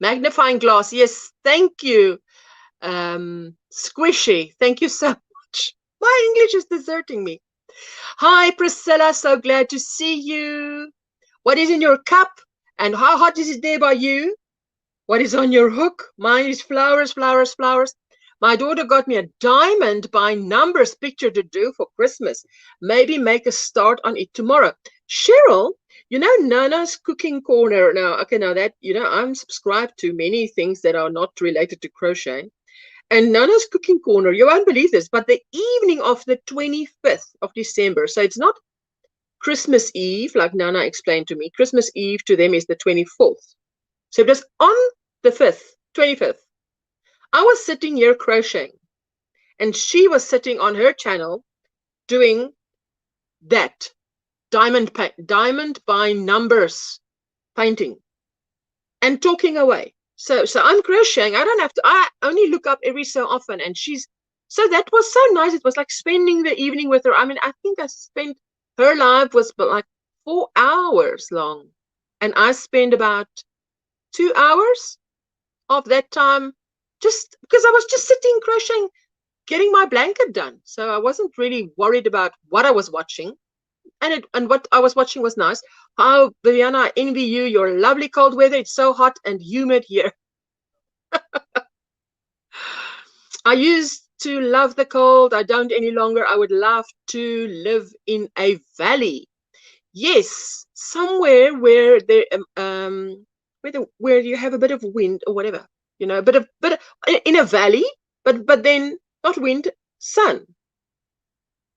Speaker 1: Magnifying glass. Yes, thank you. Squishy. Thank you so much. My English is deserting me. Hi, Priscilla. So glad to see you. What is in your cup? And how hot is it there by you? What is on your hook? Mine is flowers, flowers, flowers. My daughter got me a diamond by numbers picture to do for Christmas. Maybe make a start on it tomorrow. Cheryl, Nana's Cooking Corner. Now, okay, now that, I'm subscribed to many things that are not related to crochet. And Nana's Cooking Corner, you won't believe this, but the evening of the 25th of December. So it's not Christmas Eve, like Nana explained to me. Christmas Eve to them is the 24th. So just on the 25th, I was sitting here crocheting, and she was sitting on her channel doing that diamond by numbers painting and talking away. So I'm crocheting. I only look up every so often, and so that was so nice. It was like spending the evening with her. I mean, I think her live was like 4 hours long, and I spent about 2 hours of that time just because I was just sitting crocheting, getting my blanket done. So I wasn't really worried about what I was watching, and what I was watching was nice. Oh, Viviana, I envy you. Your lovely cold weather. It's so hot and humid here. I used to love the cold. I don't any longer. I would love to live in a valley. Yes, somewhere where there where you have a bit of wind or whatever, a bit of in a valley, but then not wind, sun.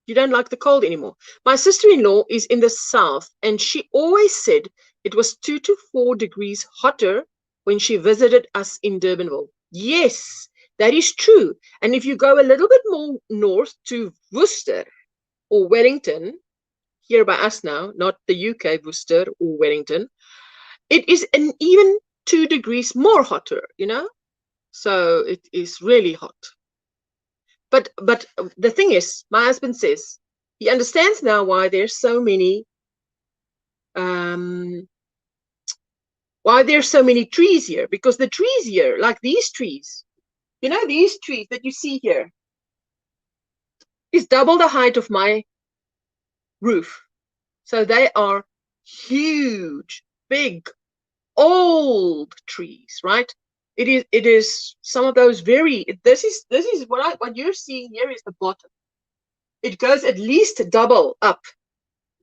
Speaker 1: You don't like the cold anymore. My sister-in-law is in the south, and she always said it was 2 to 4 degrees hotter when she visited us in Durbanville. Yes, that is true. And if you go a little bit more north to Worcester or Wellington, here by us now, not the UK, Worcester or Wellington, it is an even 2 degrees more hotter, you know? So it is really hot. But the thing is, my husband says he understands now why there's so many trees here, because the trees here, like these trees, you know, these trees that you see here, is double the height of my roof. So they are huge, big, old trees, right? It is some of those this is what you're seeing here is the bottom. It goes at least double up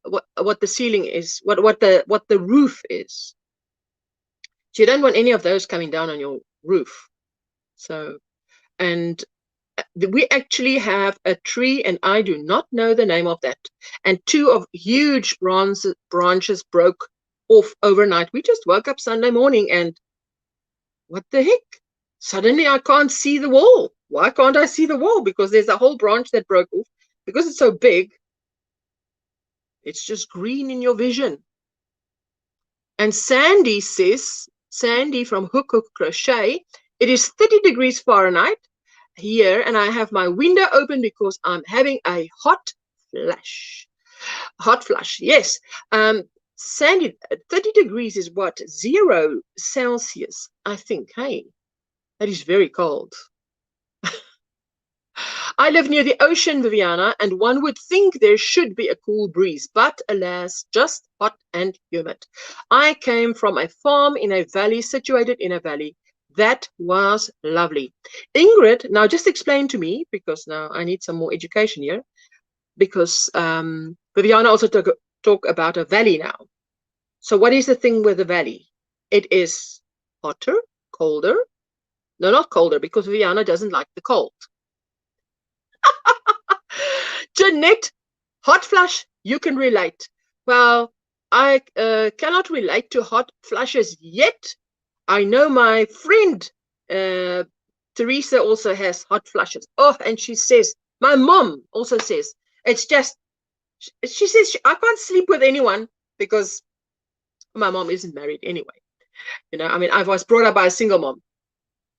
Speaker 1: what the ceiling is, what the roof is. So you don't want any of those coming down on your roof. So, and we actually have a tree, and I do not know the name of that. And 2 of huge branches broke off overnight. We just woke up Sunday morning and what the heck? Suddenly I can't see the wall. Why can't I see the wall? Because there's a whole branch that broke off. Because it's so big, it's just green in your vision. And Sandy says, Sandy from Hook Crochet, it is 30 degrees Fahrenheit here, and I have my window open because I'm having a hot flash. Hot flash, yes. Sandy, 30 degrees is what? 0 Celsius, I think. Hey, that is very cold. I live near the ocean, Viviana, and one would think there should be a cool breeze, but alas, just hot and humid. I came from a farm in a valley, situated in a valley. That was lovely. Ingrid, now just explain to me, because now I need some more education here, because Viviana also talk about a valley now. So what is the thing with the valley? It is hotter, colder. No, not colder, because Viviana doesn't like the cold. Jeanette, hot flush, you can relate. Well, I cannot relate to hot flushes yet. I know my friend Teresa also has hot flushes. Oh, and she says, my mom also says, it's just, she says, I can't sleep with anyone because my mom isn't married anyway. You know, I mean, I was brought up by a single mom.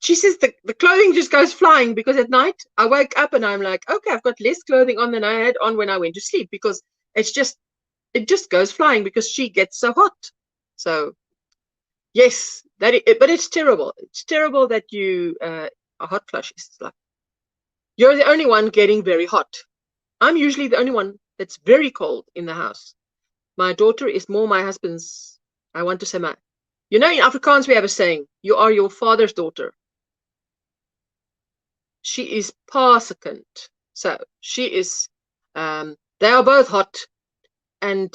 Speaker 1: She says the clothing just goes flying because at night I wake up and I'm like, okay, I've got less clothing on than I had on when I went to sleep because it just goes flying because she gets so hot. So yes, but it's terrible. It's terrible that you a hot flush is like you're the only one getting very hot. I'm usually the only one that's very cold in the house. My daughter is more my husband's. I want to say my. You know, in Afrikaans we have a saying: "You are your father's daughter." She is pa se kind. So she is, they are both hot. And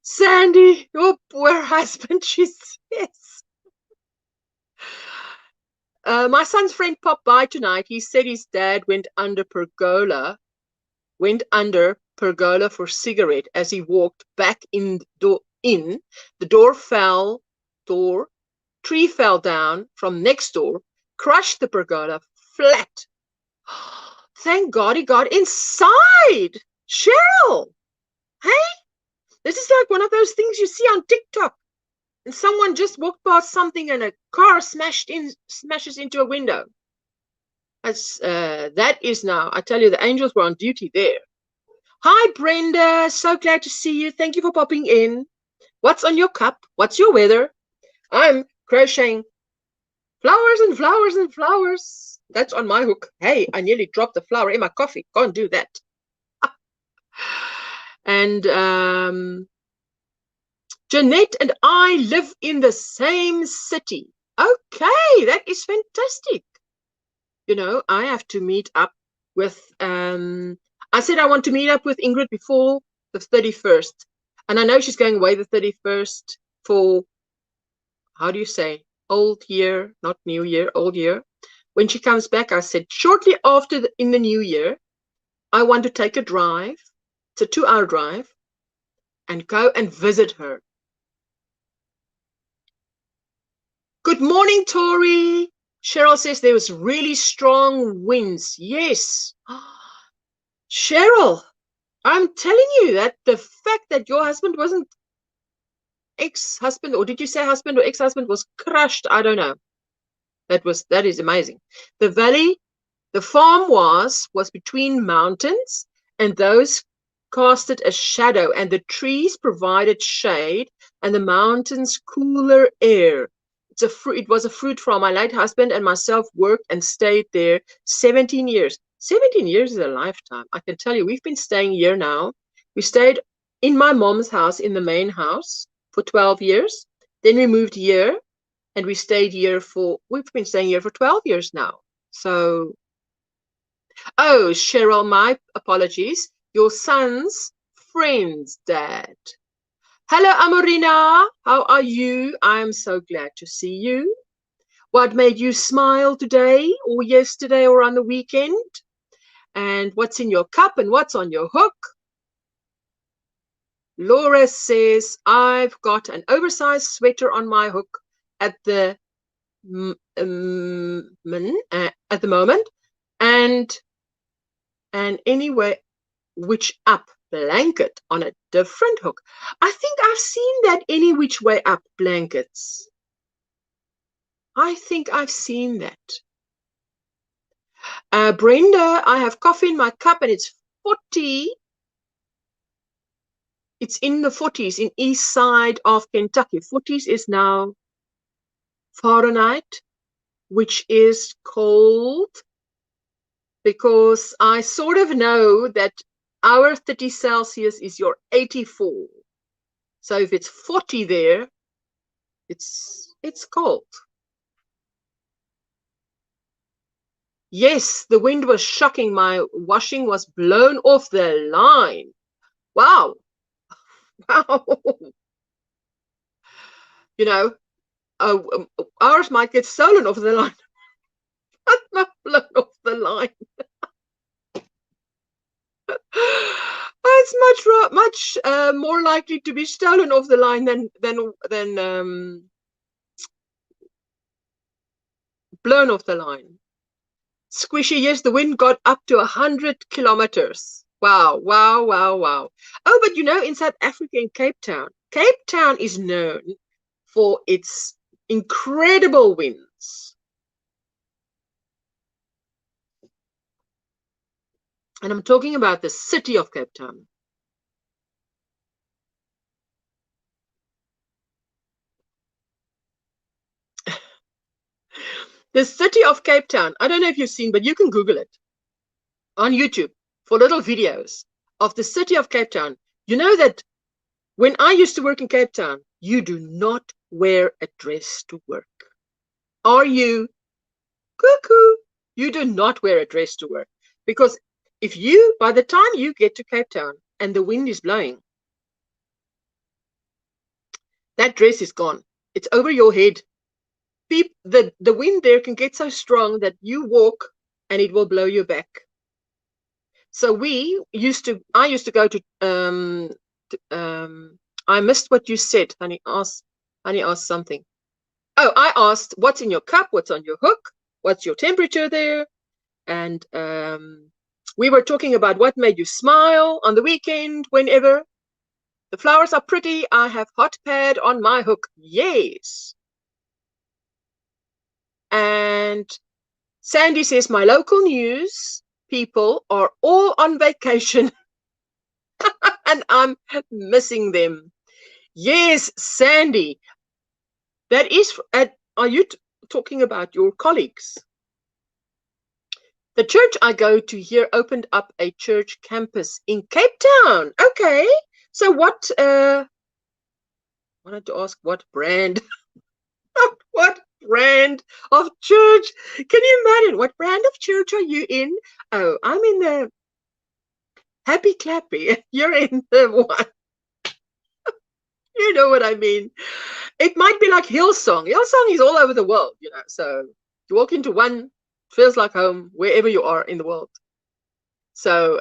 Speaker 1: Sandy, your poor husband, she says. My son's friend popped by tonight. He said his dad went under pergola for cigarette as he walked back in. The tree fell down from next door, crushed the pergola flat. Thank God he got inside. Cheryl, hey, this is like one of those things you see on TikTok. And someone just walked past something and a car smashes into a window. That is now, I tell you, the angels were on duty there. Hi, Brenda. So glad to see you. Thank you for popping in. What's on your cup? What's your weather? I'm crocheting flowers and flowers and flowers. That's on my hook. Hey, I nearly dropped the flower in my coffee. Can't do that. And Jeanette and I live in the same city. Okay, that is fantastic. You know, I have to meet up with, I said I want to meet up with Ingrid before the 31st. And I know she's going away the 31st for, how do you say, old year, not new year, old year. When she comes back, I said, shortly after in the new year, I want to take a drive. It's a 2-hour drive and go and visit her. Good morning, Tori. Cheryl says there was really strong winds. Yes. Cheryl, I'm telling you that the fact that your husband wasn't ex-husband, or did you say husband or ex-husband, was crushed? I don't know. That is amazing. The valley, the farm was between mountains, and those casted a shadow, and the trees provided shade, and the mountains cooler air. It was a fruit farm. My late husband and myself worked and stayed there 17 years. 17 years is a lifetime. I can tell you, we've been staying here now. We stayed in my mom's house, in the main house, for 12 years. Then we moved here, and we've been staying here for 12 years now. So, oh, Cheryl, my apologies. Your son's friend's dad. Hello, Amorina. How are you? I'm so glad to see you. What made you smile today or yesterday or on the weekend? And what's in your cup and what's on your hook? Laura says, I've got an oversized sweater on my hook at the moment, and anyway, which up blanket on a different hook. I think I've seen that any which way up blankets. I think I've seen that. Brenda, I have coffee in my cup and it's 40. It's in the 40s in east side of Kentucky. 40s is now Fahrenheit, which is cold, because I sort of know that our 30 Celsius is your 84. So if it's 40 there, it's cold. Yes, the wind was shocking. My washing was blown off the line. Wow. Wow. You know, ours might get stolen off the line. Not blown off the line. It's much more likely to be stolen off the line than blown off the line. Squishy, yes, the wind got up to 100 kilometers. Wow, wow, wow, wow. Oh, but you know, in South Africa, in Cape Town is known for its incredible winds. And I'm talking about the city of Cape Town. The city of Cape Town, I don't know if you've seen, but you can Google it on YouTube for little videos of the city of Cape Town. You know that when I used to work in Cape Town, you do not wear a dress to work. Are you cuckoo? You do not wear a dress to work, because by the time you get to Cape Town and the wind is blowing, that dress is gone. It's over your head. The wind there can get so strong that you walk and it will blow you back. So I used to go to I missed what you said. Honey asked something. Oh, I asked, what's in your cup? What's on your hook? What's your temperature there? And we were talking about what made you smile on the weekend, whenever. The flowers are pretty. I have hot pad on my hook. Yes. And Sandy says, my local news people are all on vacation and I'm missing them. Yes, Sandy. That is, are you talking about your colleagues? The church I go to here opened up a church campus in Cape Town. Okay. So what, I wanted to ask what brand, what brand of church? Can you imagine? What brand of church are you in? Oh, I'm in the Happy Clappy. You're in the one. You know what I mean. It might be like Hillsong. Hillsong is all over the world, you know. So you walk into one, feels like home wherever you are in the world. So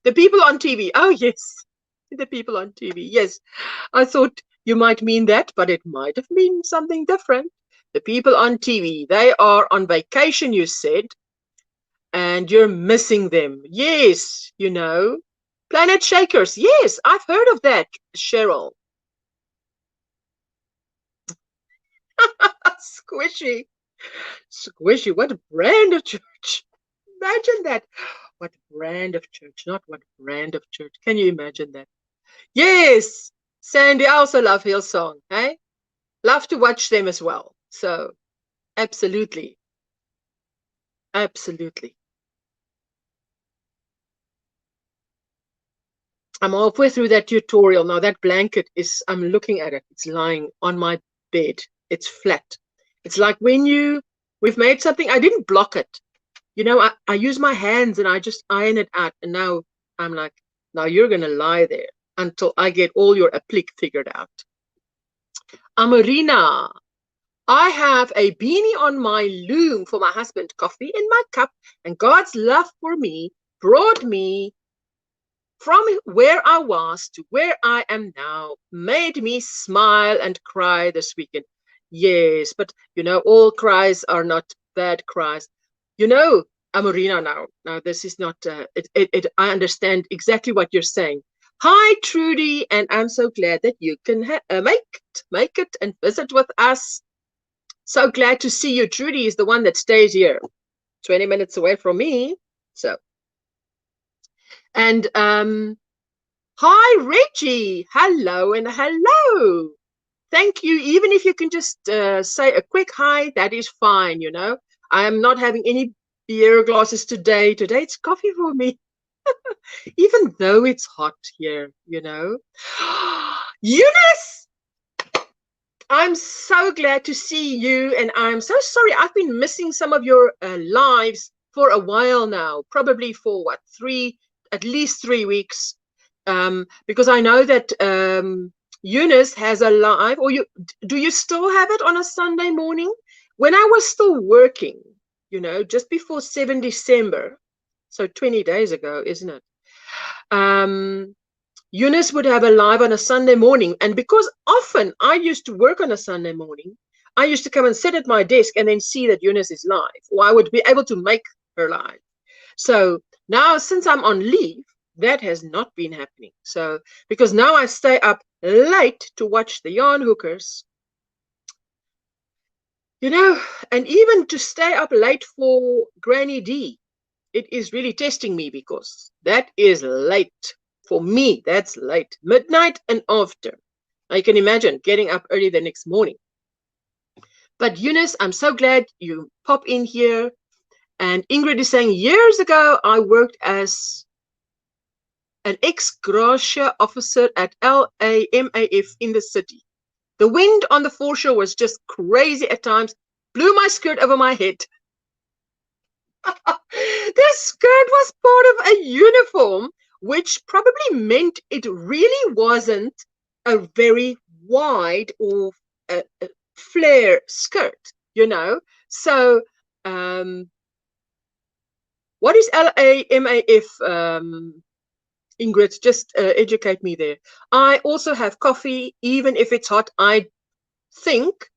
Speaker 1: the people on TV. Oh, yes. The people on TV. Yes. I thought you might mean that, but it might have meant something different. the people on TV, they are on vacation, you said, and you're missing them. Yes, you know. Planet Shakers. Yes, I've heard of that, Cheryl. Squishy. Squishy. What brand of church? Imagine that. What brand of church? Not what brand of church. Can you imagine that? Yes. Sandy, I also love Hillsong. Hey? Love to watch them as well. So, absolutely. Absolutely. I'm halfway through that tutorial. Now that blanket is, I'm looking at it. It's lying on my bed. It's flat. It's like when we've made something, I didn't block it. You know, I use my hands and I just iron it out. And now I'm like, now you're going to lie there until I get all your applique figured out. Amarina, I have a beanie on my loom for my husband, coffee in my cup, and God's love for me brought me from where I was to where I am now, made me smile and cry this weekend. Yes, but you know, all cries are not bad cries. You know, Amorina, now this is not, I understand exactly what you're saying. Hi, Trudy, and I'm so glad that you can make it and visit with us. So glad to see you. Trudy is the one that stays here, 20 minutes away from me. So, and hi, Reggie. Hello and hello. Thank you. Even if you can just say a quick hi, that is fine, you know. I am not having any beer glasses today. Today it's coffee for me. Even though it's hot here, you know. Eunice! I'm so glad to see you, and I'm so sorry. I've been missing some of your lives for a while now, probably for what, at least 3 weeks, because I know that Eunice has a live, or do you still have it on a Sunday morning? When I was still working, you know, just before 7 December, so 20 days ago, isn't it? Eunice would have a live on a Sunday morning. And because often I used to work on a Sunday morning, I used to come and sit at my desk and then see that Eunice is live, or I would be able to make her live. So now, since I'm on leave, that has not been happening. So, because now I stay up late to watch the yarn hookers, you know, and even to stay up late for Granny D, it is really testing me, because that is late. For me, that's late. Midnight and after. I can imagine getting up early the next morning. But Eunice, I'm so glad you pop in here. And Ingrid is saying, years ago, I worked as an ex-Crochet officer at LAMAF in the city. The wind on the foreshore was just crazy at times, blew my skirt over my head. The skirt was part of a uniform, which probably meant it really wasn't a very wide or a flare skirt, you know. So what is LAMAF, Ingrid? Just educate me there. I also have coffee, even if it's hot. I think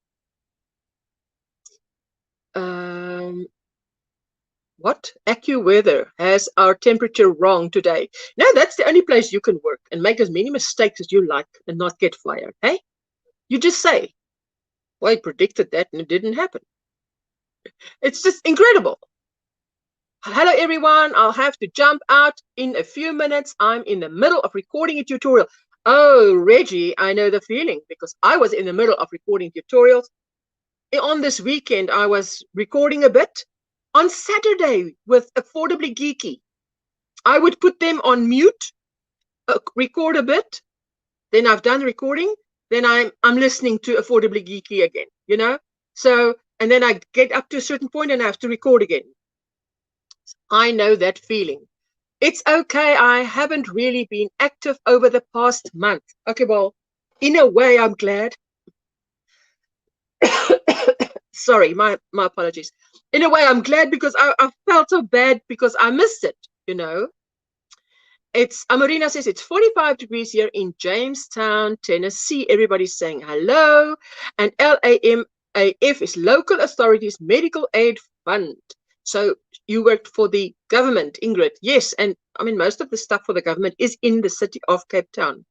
Speaker 1: what? AccuWeather has our temperature wrong today. No, that's the only place you can work and make as many mistakes as you like and not get fired. Hey, you just say, well, I predicted that and it didn't happen. It's just incredible. Hello, everyone. I'll have to jump out in a few minutes. I'm in the middle of recording a tutorial. Oh, Reggie, I know the feeling, because I was in the middle of recording tutorials. On this weekend, I was recording a bit. On Saturday with Affordably Geeky, I would put them on mute, record a bit, then I've done recording, then I'm listening to Affordably Geeky again, you know? So, and then I get up to a certain point and I have to record again. I know that feeling. It's okay. I haven't really been active over the past month. Okay, well, in a way, I'm glad. Sorry, my apologies. In a way, I'm glad, because I felt so bad because I missed it, you know. It's, Amarina says it's 45 degrees here in Jamestown, Tennessee. Everybody's saying hello. And LAF is Local Authorities Medical Aid Fund. So you worked for the government, Ingrid. Yes, and I mean, most of the stuff for the government is in the city of Cape Town.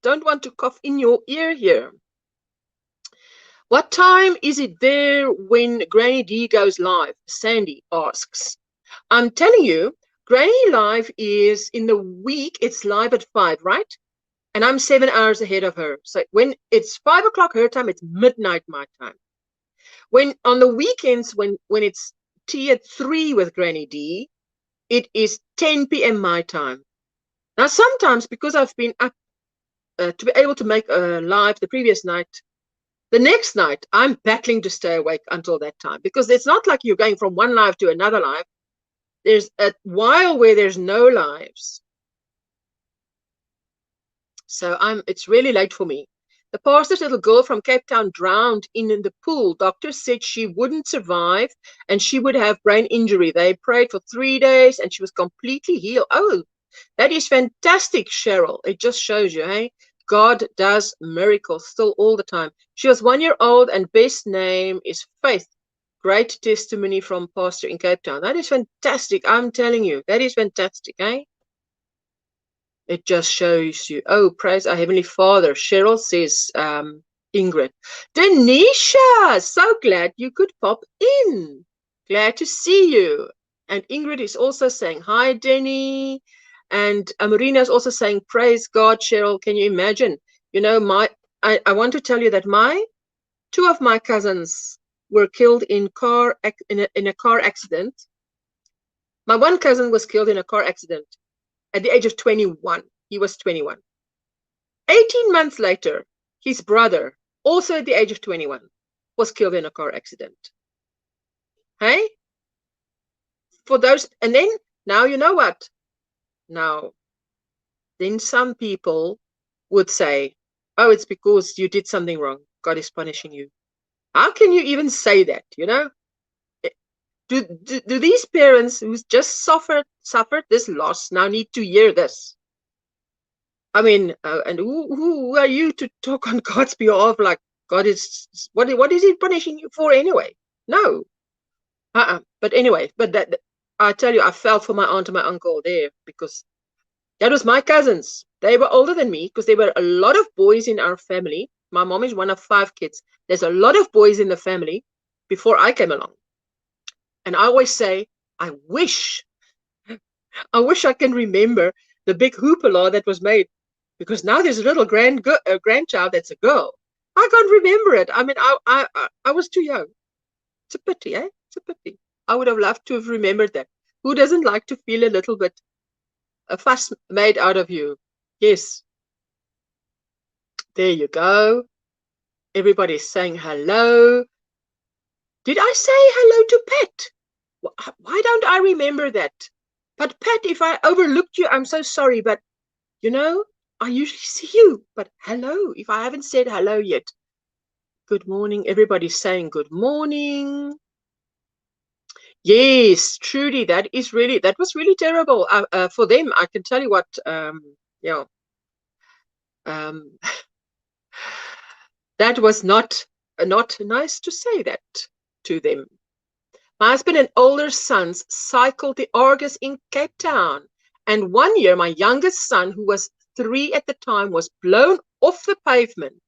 Speaker 1: Don't want to cough in your ear here. What time is it there when Granny D goes live? Sandy asks. I'm telling you, Granny Live is in the week, it's live at 5, right? And I'm 7 hours ahead of her. So when it's 5 o'clock her time, it's midnight my time. When on the weekends, when it's tea at 3 with Granny D, it is 10 p.m. my time. Now, sometimes because I've been up to be able to make a live the previous night, the next night I'm battling to stay awake until that time, because it's not like you're going from one live to another live. There's a while where there's no lives. So it's really late for me. The pastor's little girl from Cape Town drowned in the pool. Doctors said she wouldn't survive and she would have brain injury. They prayed for 3 days and she was completely healed. Oh, that is fantastic, Cheryl. It just shows you, hey? God does miracles still all the time. She was 1 year old and best name is Faith. Great testimony from pastor in Cape Town. That is fantastic. I'm telling you, that is fantastic, eh? It just shows you. Oh, praise our Heavenly Father. Cheryl says, Ingrid. Denisha, so glad you could pop in. Glad to see you. And Ingrid is also saying, hi, Denny. And Marina is also saying, praise God, Cheryl. Can you imagine? You know, I want to tell you that two of my cousins were killed in a car accident. My one cousin was killed in a car accident at the age of 21. He was 21. 18 months later, his brother, also at the age of 21, was killed in a car accident. Hey? For those, and then, now you know what? Now, then some people would say, oh, it's because you did something wrong. God is punishing you. How can you even say that, you know? Do these parents who just suffered this loss now need to hear this? I mean, and who are you to talk on God's behalf? Like, God is, what is he punishing you for anyway? No. But anyway, that I tell you, I felt for my aunt and my uncle there, because that was my cousins. They were older than me, because there were a lot of boys in our family. My mom is one of 5 kids. There's a lot of boys in the family before I came along. And I always say, I wish I can remember the big hoopla that was made, because now there's a little grandchild that's a girl. I can't remember it. I mean, I was too young. It's a pity, eh? It's a pity. I would have loved to have remembered that. Who doesn't like to feel a little bit a fuss made out of you? Yes. There you go. Everybody's saying hello. Did I say hello to Pat? Why don't I remember that? But Pat, if I overlooked you, I'm so sorry. But, you know, I usually see you. But hello, if I haven't said hello yet. Good morning. Everybody's saying good morning. Yes, truly, that was really terrible for them. I can tell you what, yeah. That was not nice to say that to them. My husband and older sons cycled the Argus in Cape Town. And 1 year, my youngest son, who was 3 at the time, was blown off the pavement.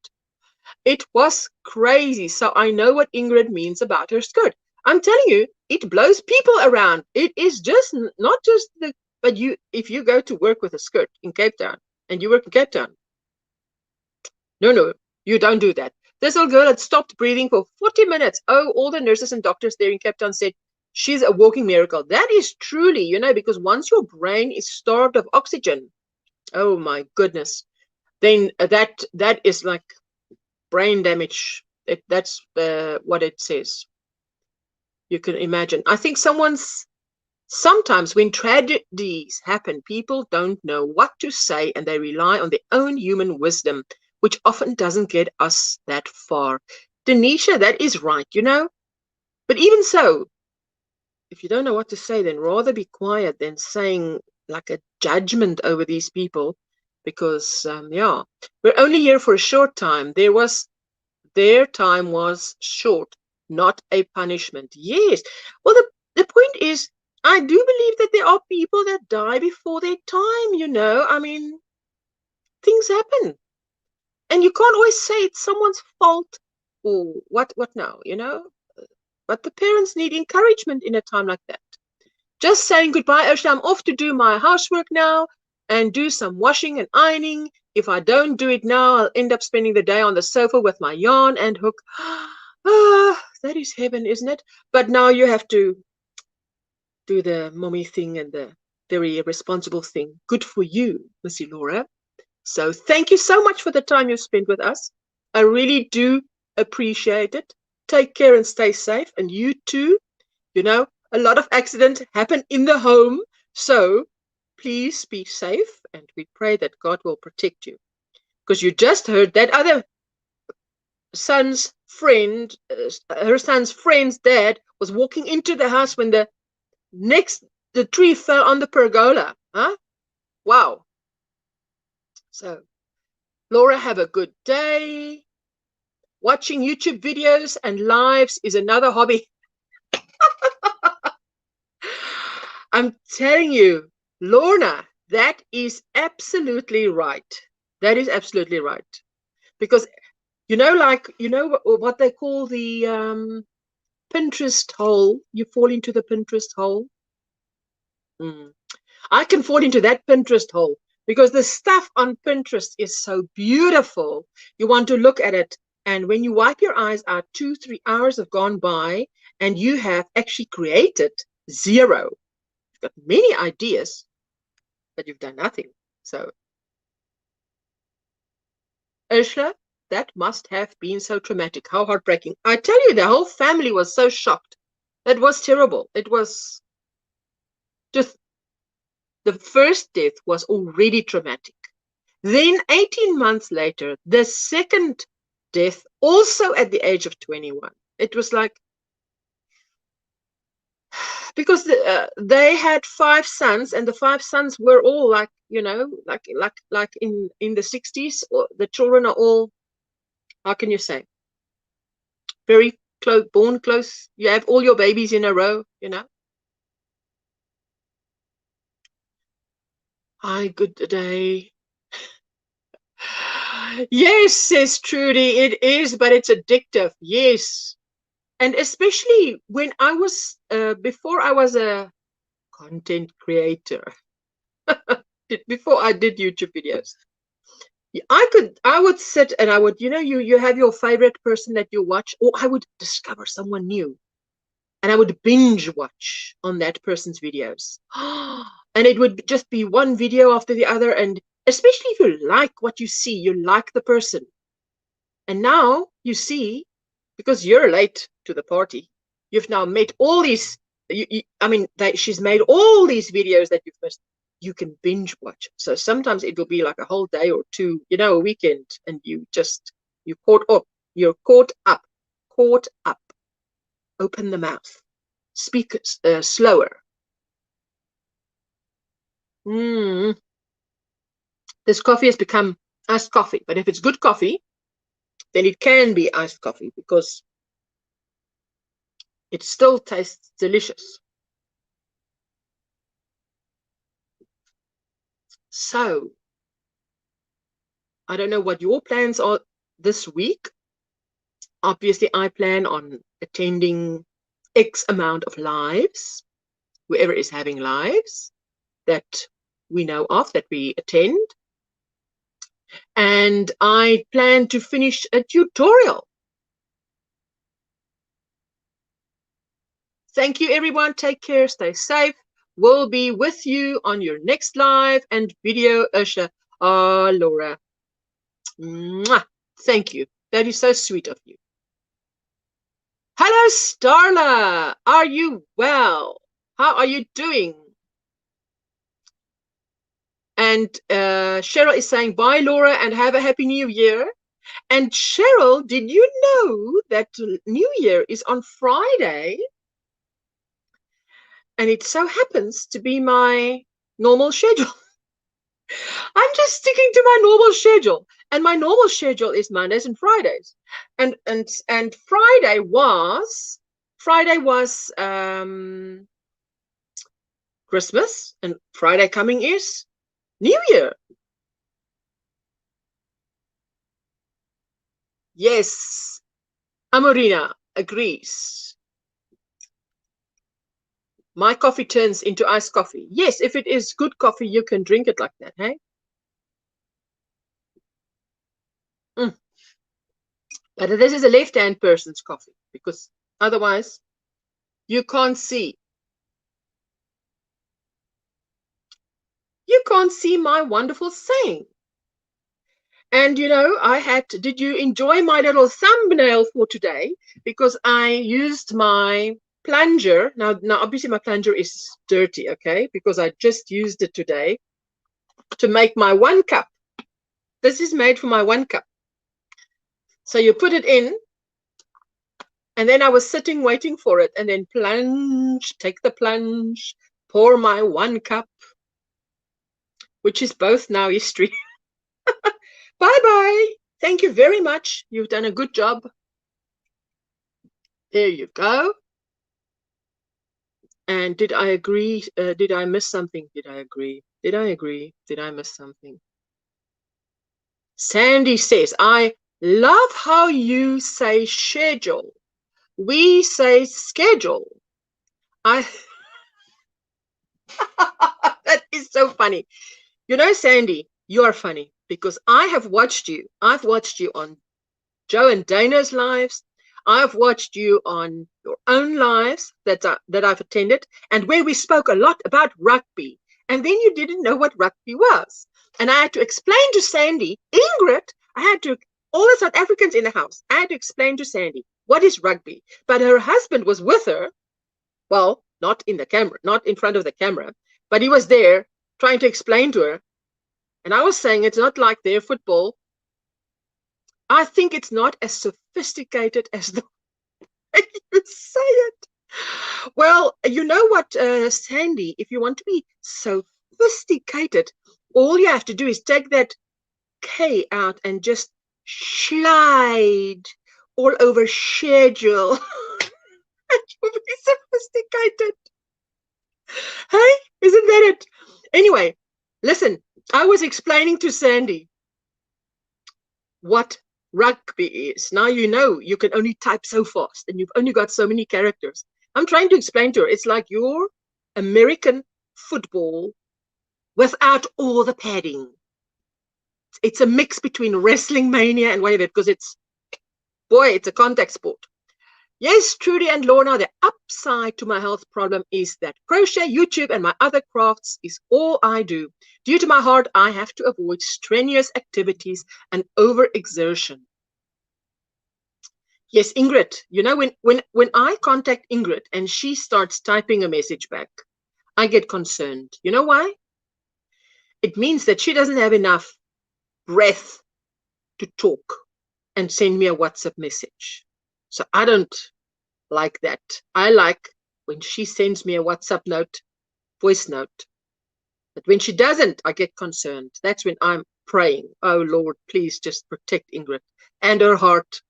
Speaker 1: It was crazy. So I know what Ingrid means about her skirt. I'm telling you, it blows people around. It is just not just but if you go to work with a skirt in Cape Town, and you work in Cape Town, no, you don't do that. This little girl had stopped breathing for 40 minutes. Oh, all the nurses and doctors there in Cape Town said she's a walking miracle. That is truly, you know, because once your brain is starved of oxygen, oh my goodness, then that is like brain damage. That's what it says. You can imagine. I think sometimes when tragedies happen, people don't know what to say and they rely on their own human wisdom, which often doesn't get us that far. Denisha, that is right, you know. But even so, if you don't know what to say, then rather be quiet than saying like a judgment over these people, because yeah, we're only here for a short time. Their time was short, not a punishment. Yes. Well, the point is, I do believe that there are people that die before their time, you know. I mean, things happen. And you can't always say it's someone's fault or what now, you know. But the parents need encouragement in a time like that. Just saying goodbye, Ursula, I'm off to do my housework now and do some washing and ironing. If I don't do it now, I'll end up spending the day on the sofa with my yarn and hook. Ah, that is heaven, isn't it? But now you have to do the mommy thing and the very responsible thing. Good for you, Missy Laura. So thank you so much for the time you spent with us. I really do appreciate it. Take care and stay safe. And you too, you know, a lot of accidents happen in the home. So please be safe. And we pray that God will protect you. Because you just heard that other son's friend, her son's friend's dad was walking into the house when the tree fell on the pergola. Huh? Wow. So, Laura, have a good day. Watching YouTube videos and lives is another hobby. I'm telling you, Lorna, that is absolutely right. That is absolutely right. Because, you know, like, you know what they call the Pinterest hole? You fall into the Pinterest hole. I can fall into that Pinterest hole because the stuff on Pinterest is so beautiful. You want to look at it. And when you wipe your eyes out, 2-3 hours have gone by and you have actually created zero. You've got many ideas, but you've done nothing. So, Ursula, that must have been so traumatic. How heartbreaking. I tell you, the whole family was so shocked. It was terrible. It was just, the first death was already traumatic. Then 18 months later, the second death, also at the age of 21. It was like, because they had 5 sons, and the 5 sons were all like, you know, like in the 60s. The children are all, how can you say, very close, born close. You have all your babies in a row, you know. Hi, good day. Yes, says Trudy, it is, but it's addictive. Yes. And especially when I was, before I was a content creator, before I did YouTube videos, I would sit and I would, you know, you have your favorite person that you watch, or I would discover someone new and I would binge watch on that person's videos. And it would just be one video after the other. And especially if you like what you see, you like the person. And now you see, because you're late to the party, you've now met all these, I mean, she's made all these videos that you've missed. You can binge watch. So sometimes it will be like a whole day or two, you know, a weekend, and you caught up. You're caught up. Caught up. Open the mouth. Speak slower. This coffee has become iced coffee, but if it's good coffee, then it can be iced coffee because it still tastes delicious. So, I don't know what your plans are this week. Obviously, I plan on attending X amount of lives, whoever is having lives that we know of, that we attend. And I plan to finish a tutorial. Thank you, everyone. Take care. Stay safe. We'll be with you on your next live and video, Ursula. Laura. Mwah. Thank you. That is so sweet of you. Hello, Starla. Are you well? How are you doing? And Cheryl is saying, bye, Laura, and have a happy new year. And Cheryl, did you know that New Year is on Friday? and it so happens to be my normal schedule. I'm just sticking to my normal schedule, and my normal schedule is Mondays and Fridays, and Friday was Christmas, and Friday coming is New Year. Yes, Amorina agrees. My coffee turns into iced coffee. Yes, if it is good coffee, you can drink it like that, hey? But this is a left-hand person's coffee, because otherwise you can't see. You can't see my wonderful saying. And you know, did you enjoy my little thumbnail for today? Because I used my plunger. Now obviously my plunger is dirty, okay? Because I just used it today to make my 1 cup. This is made for my 1 cup. So you put it in, and then I was sitting waiting for it, and then plunge, take the plunge, pour my 1 cup, which is both now history. Bye-bye. Thank you very much. You've done a good job. There you go. And did I agree? Did I miss something? Did I agree? Did I agree? Did I miss something? Sandy says, I love how you say schedule. We say schedule. That is so funny. You know, Sandy, you are funny because I have watched you. I've watched you on Joe and Dana's lives. I've watched you on your own lives that I've attended, and where we spoke a lot about rugby. And then you didn't know what rugby was. And I had to explain to Sandy, Ingrid, all the South Africans in the house, I had to explain to Sandy what is rugby. But her husband was with her. Well, not in the camera, not in front of the camera, but he was there trying to explain to her. And I was saying it's not like their football. I think it's not as sophisticated as the way you say it. Well, you know what, Sandy, if you want to be sophisticated, all you have to do is take that K out and just slide all over schedule. And you'll be sophisticated. Hey, isn't that it? Anyway, listen, I was explaining to Sandy what rugby is. Now you know you can only type so fast and you've only got so many characters. I'm trying to explain to her, it's like your American football without all the padding. It's a mix between wrestling mania and whatever, because it's a contact sport. Yes, Trudy and Lorna, the upside to my health problem is that crochet, YouTube, and my other crafts is all I do. Due to my heart, I have to avoid strenuous activities and overexertion. Yes, Ingrid, you know, when I contact Ingrid and she starts typing a message back, I get concerned. You know why? It means that she doesn't have enough breath to talk and send me a WhatsApp message. So I don't like that. I like when she sends me a WhatsApp note, voice note. But when she doesn't, I get concerned. That's when I'm praying, oh Lord, please just protect Ingrid and her heart.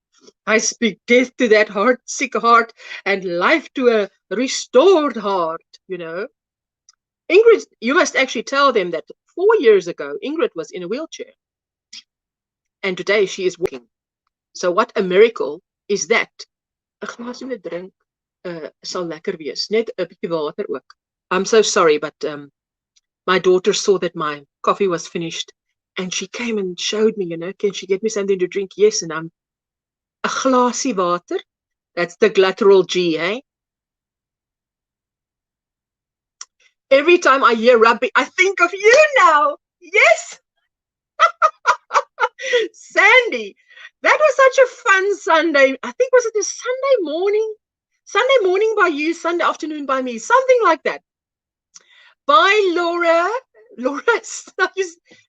Speaker 1: I speak death to that heart, sick heart, and life to a restored heart, you know. Ingrid, you must actually tell them that 4 years ago, Ingrid was in a wheelchair. And today she is walking. So what a miracle is that? 'n glasie met drink sal lekker wees. Net 'n bietjie water ook. I'm so sorry, but my daughter saw that my coffee was finished and she came and showed me, you know, can she get me something to drink? Yes, and I'm a glasie water. That's the guttural G, eh? Every time I hear rugby, I think of you now. Yes. Sandy, that was such a fun Sunday. I think, was it a Sunday morning? Sunday morning by you, Sunday afternoon by me, something like that. Bye, Laura.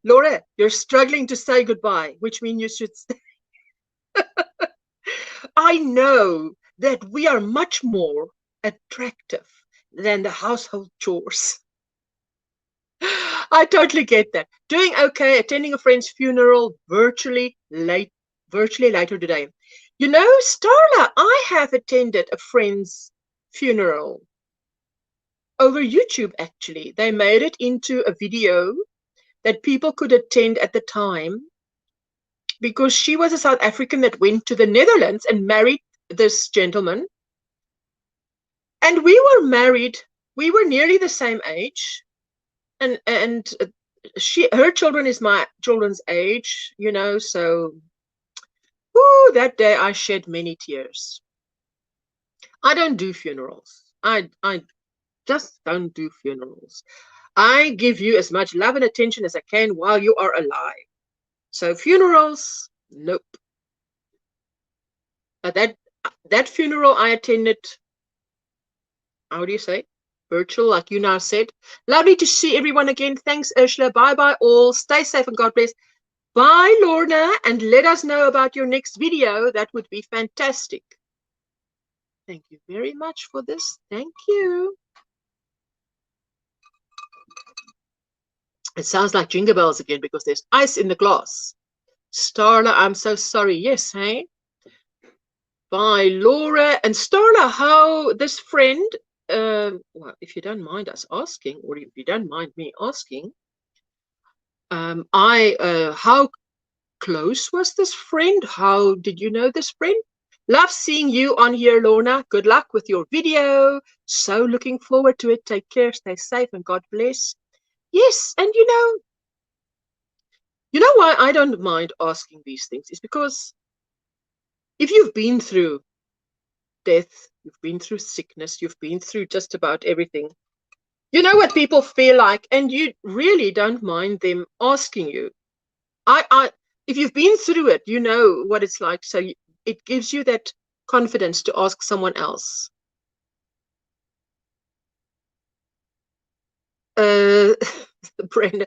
Speaker 1: Laura, you're struggling to say goodbye, which means you should stay. I know that we are much more attractive than the household chores. I totally get that. Doing okay, attending a friend's funeral virtually later today. You know, Starla, I have attended a friend's funeral over YouTube, actually. They made it into a video that people could attend at the time because she was a South African that went to the Netherlands and married this gentleman. And we were married, we were nearly the same age. And her children is my children's age, you know, so that day I shed many tears. I don't do funerals. I just don't do funerals. I give you as much love and attention as I can while you are alive. So funerals, nope. But that funeral I attended, how do you say? Virtual, like you now said. Lovely to see everyone again. Thanks, Ursula. Bye-bye all. Stay safe and God bless. Bye, Lorna, and let us know about your next video. That would be fantastic. Thank you very much for this. Thank you. It sounds like jingle bells again because there's ice in the glass. Starla, I'm so sorry. Yes, hey? Bye, Laura. And Starla, how this friend, well, if you don't mind us asking, or if you don't mind me asking, how close was this friend? How did you know this friend? Love seeing you on here, Lorna. Good luck with your video. So looking forward to it. Take care, stay safe, and God bless. Yes, and you know why I don't mind asking these things is because if you've been through death, you've been through sickness, you've been through just about everything, you know what people feel like, and you really don't mind them asking you. If you've been through it, you know what it's like. So it gives you that confidence to ask someone else. Brenda,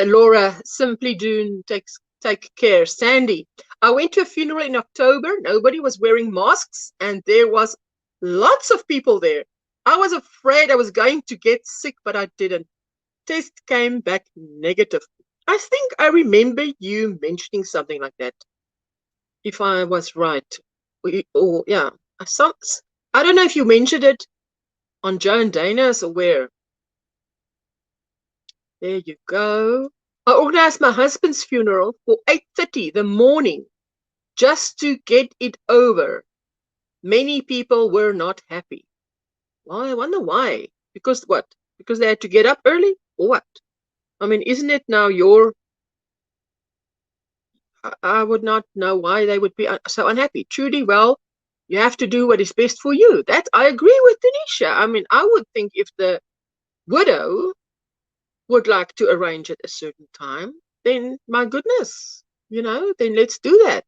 Speaker 1: Laura, simply do take care. Sandy, I went to a funeral in October. Nobody was wearing masks, and there was lots of people there. I was afraid I was going to get sick, but I didn't. Test came back negative. I think I remember you mentioning something like that, if I was right. Or yeah, I don't know if you mentioned it on Joe and Dana's or where. There you go. I organized my husband's funeral for 8:30 the morning just to get it over. Many people were not happy. Well, I wonder why. Because what? Because they had to get up early or what? I mean, isn't it now I would not know why they would be so unhappy. Trudy, well, you have to do what is best for you. That I agree with Denisha. I mean, I would think if the widow would like to arrange at a certain time, then my goodness, then let's do that.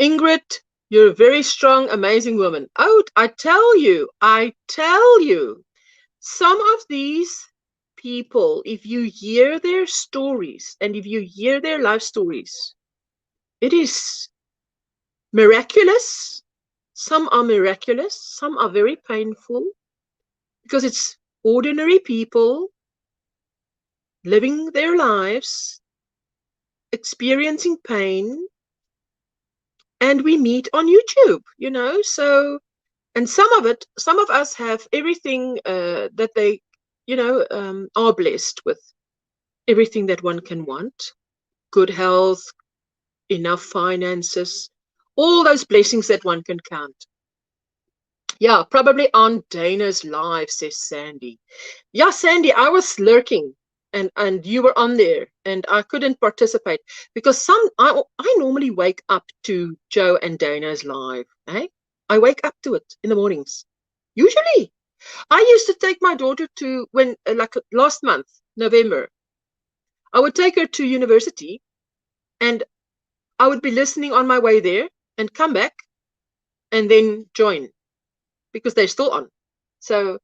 Speaker 1: Ingrid, you're a very strong, amazing woman. Oh, I tell you, some of these people, if you hear their stories and if you hear their life stories, it is miraculous. Some are miraculous, some are very painful because it's ordinary people living their lives, experiencing pain, and we meet on YouTube, so, and some of us have everything that they, are blessed with, everything that one can want, good health, enough finances, all those blessings that one can count. Yeah, probably on Dana's live, says Sandy. Yeah, Sandy, I was lurking and you were on there and I couldn't participate because I normally wake up to Joe and Dana's live. I wake up to it in the mornings. Usually. I used to take my daughter to like last month, November. I would take her to university and I would be listening on my way there and come back and then join because they're still on. So,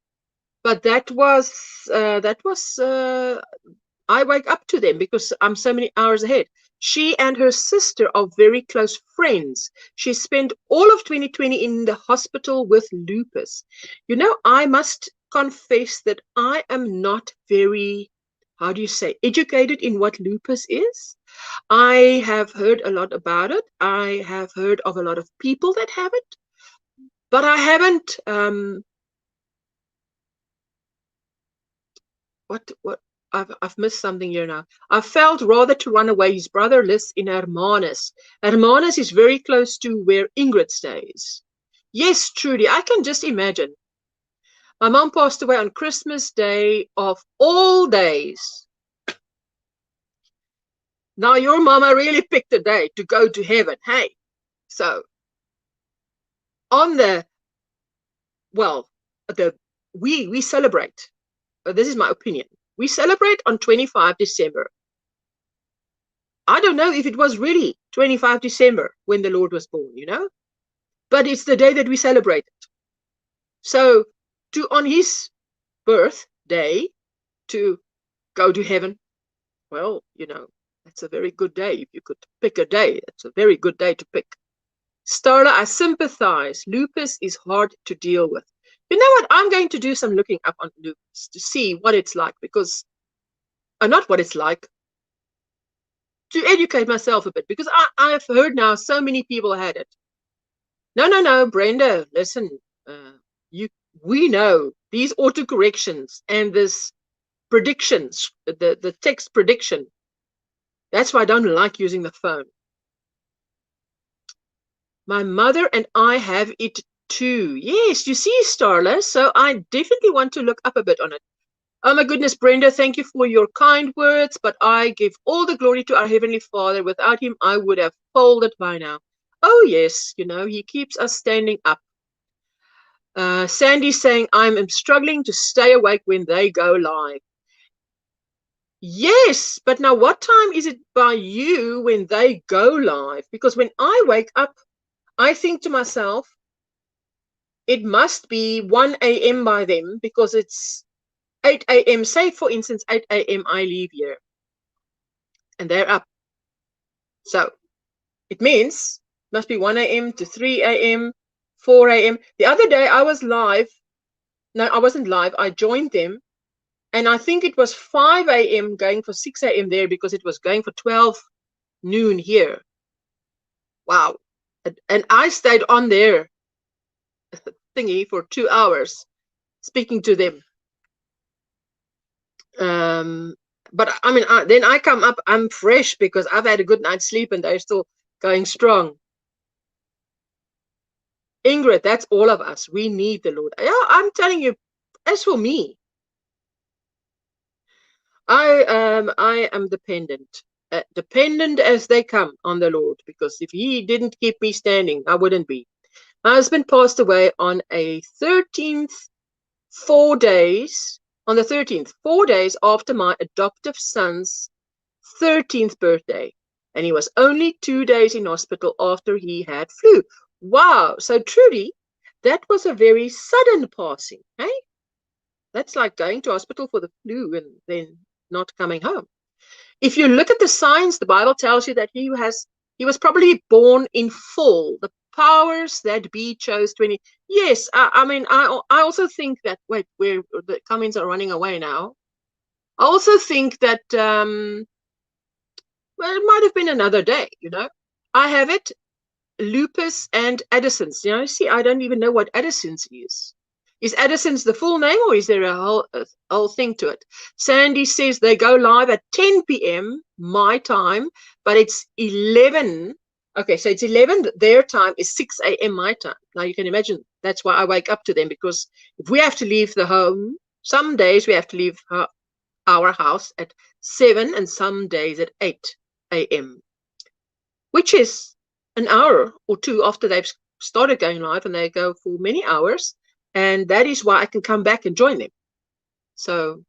Speaker 1: but that was I wake up to them because I'm so many hours ahead. She and her sister are very close friends. She spent all of 2020 in the hospital with lupus. You know, I must confess that I am not very, how do you say, educated in what lupus is. I have heard a lot about it. I have heard of a lot of people that have it, but I haven't, what I've missed something here now. I felt rather to run away. His brother lives in Hermanus. Hermanus is very close to where Ingrid stays. Yes, truly, I can just imagine. My mom passed away on Christmas Day of all days. Now your mama really picked a day to go to heaven. Hey, so on the, well, we celebrate. This is my opinion. We celebrate on 25 December. I don't know if it was really 25 December when the Lord was born, you know, but it's the day that we celebrate it. So on his birthday to go to heaven, well, you know, that's a very good day. If you could pick a day, that's a very good day to pick. Starla, I sympathize. Lupus is hard to deal with. You know what? I'm going to do some looking up on lupus to see what it's like, because, not what it's like, to educate myself a bit, because I've heard now so many people had it. No, Brenda, listen, we know these autocorrections and this predictions, the text prediction. That's why I don't like using the phone. My mother and I have it too. Yes, you see, Starla, so I definitely want to look up a bit on it. Oh my goodness, Brenda, thank you for your kind words, but I give all the glory to our Heavenly Father. Without him, I would have folded by now. Oh yes, you know, he keeps us standing up. Sandy's saying, I'm struggling to stay awake when they go live. Yes, but now what time is it by you when they go live? Because when I wake up, I think to myself, it must be 1 a.m. by them, because it's 8 a.m. Say, for instance, 8 a.m. I leave here and they're up. So it means it must be 1 a.m. to 3 a.m., 4 a.m. The other day I was live. No, I wasn't live. I joined them. And I think it was 5 a.m. going for 6 a.m. there, because it was going for 12 noon here. Wow. And I stayed on their thingy for 2 hours speaking to them. But I mean, then I come up, I'm fresh because I've had a good night's sleep and they're still going strong. Ingrid, that's all of us. We need the Lord. Yeah, I'm telling you, as for me, I am dependent as they come on the Lord, because if he didn't keep me standing, I wouldn't be. My husband passed away on a 13th, 4 days, on the 13th, 4 days after my adoptive son's 13th birthday. And he was only 2 days in hospital after he had flu. Wow. So truly, that was a very sudden passing. Hey, that's like going to hospital for the flu and then not coming home. If you look at the signs, the Bible tells you that he was probably born in full. The powers that be chose 20. Yes, I mean, I also think that, wait, where the comments are running away now. I also think that, well, it might have been another day, you know. I have it, lupus and Addison's. You know, see, I don't even know what Addison's is. Is Addison's the full name, or is there a whole thing to it? Sandy says they go live at 10 p.m. my time, but it's 11. Okay, so it's 11. Their time is 6 a.m. my time. Now you can imagine that's why I wake up to them, because if we have to leave the home, some days we have to leave our house at 7 and some days at 8 a.m., which is an hour or two after they've started going live, and they go for many hours. And that is why I can come back and join them. So,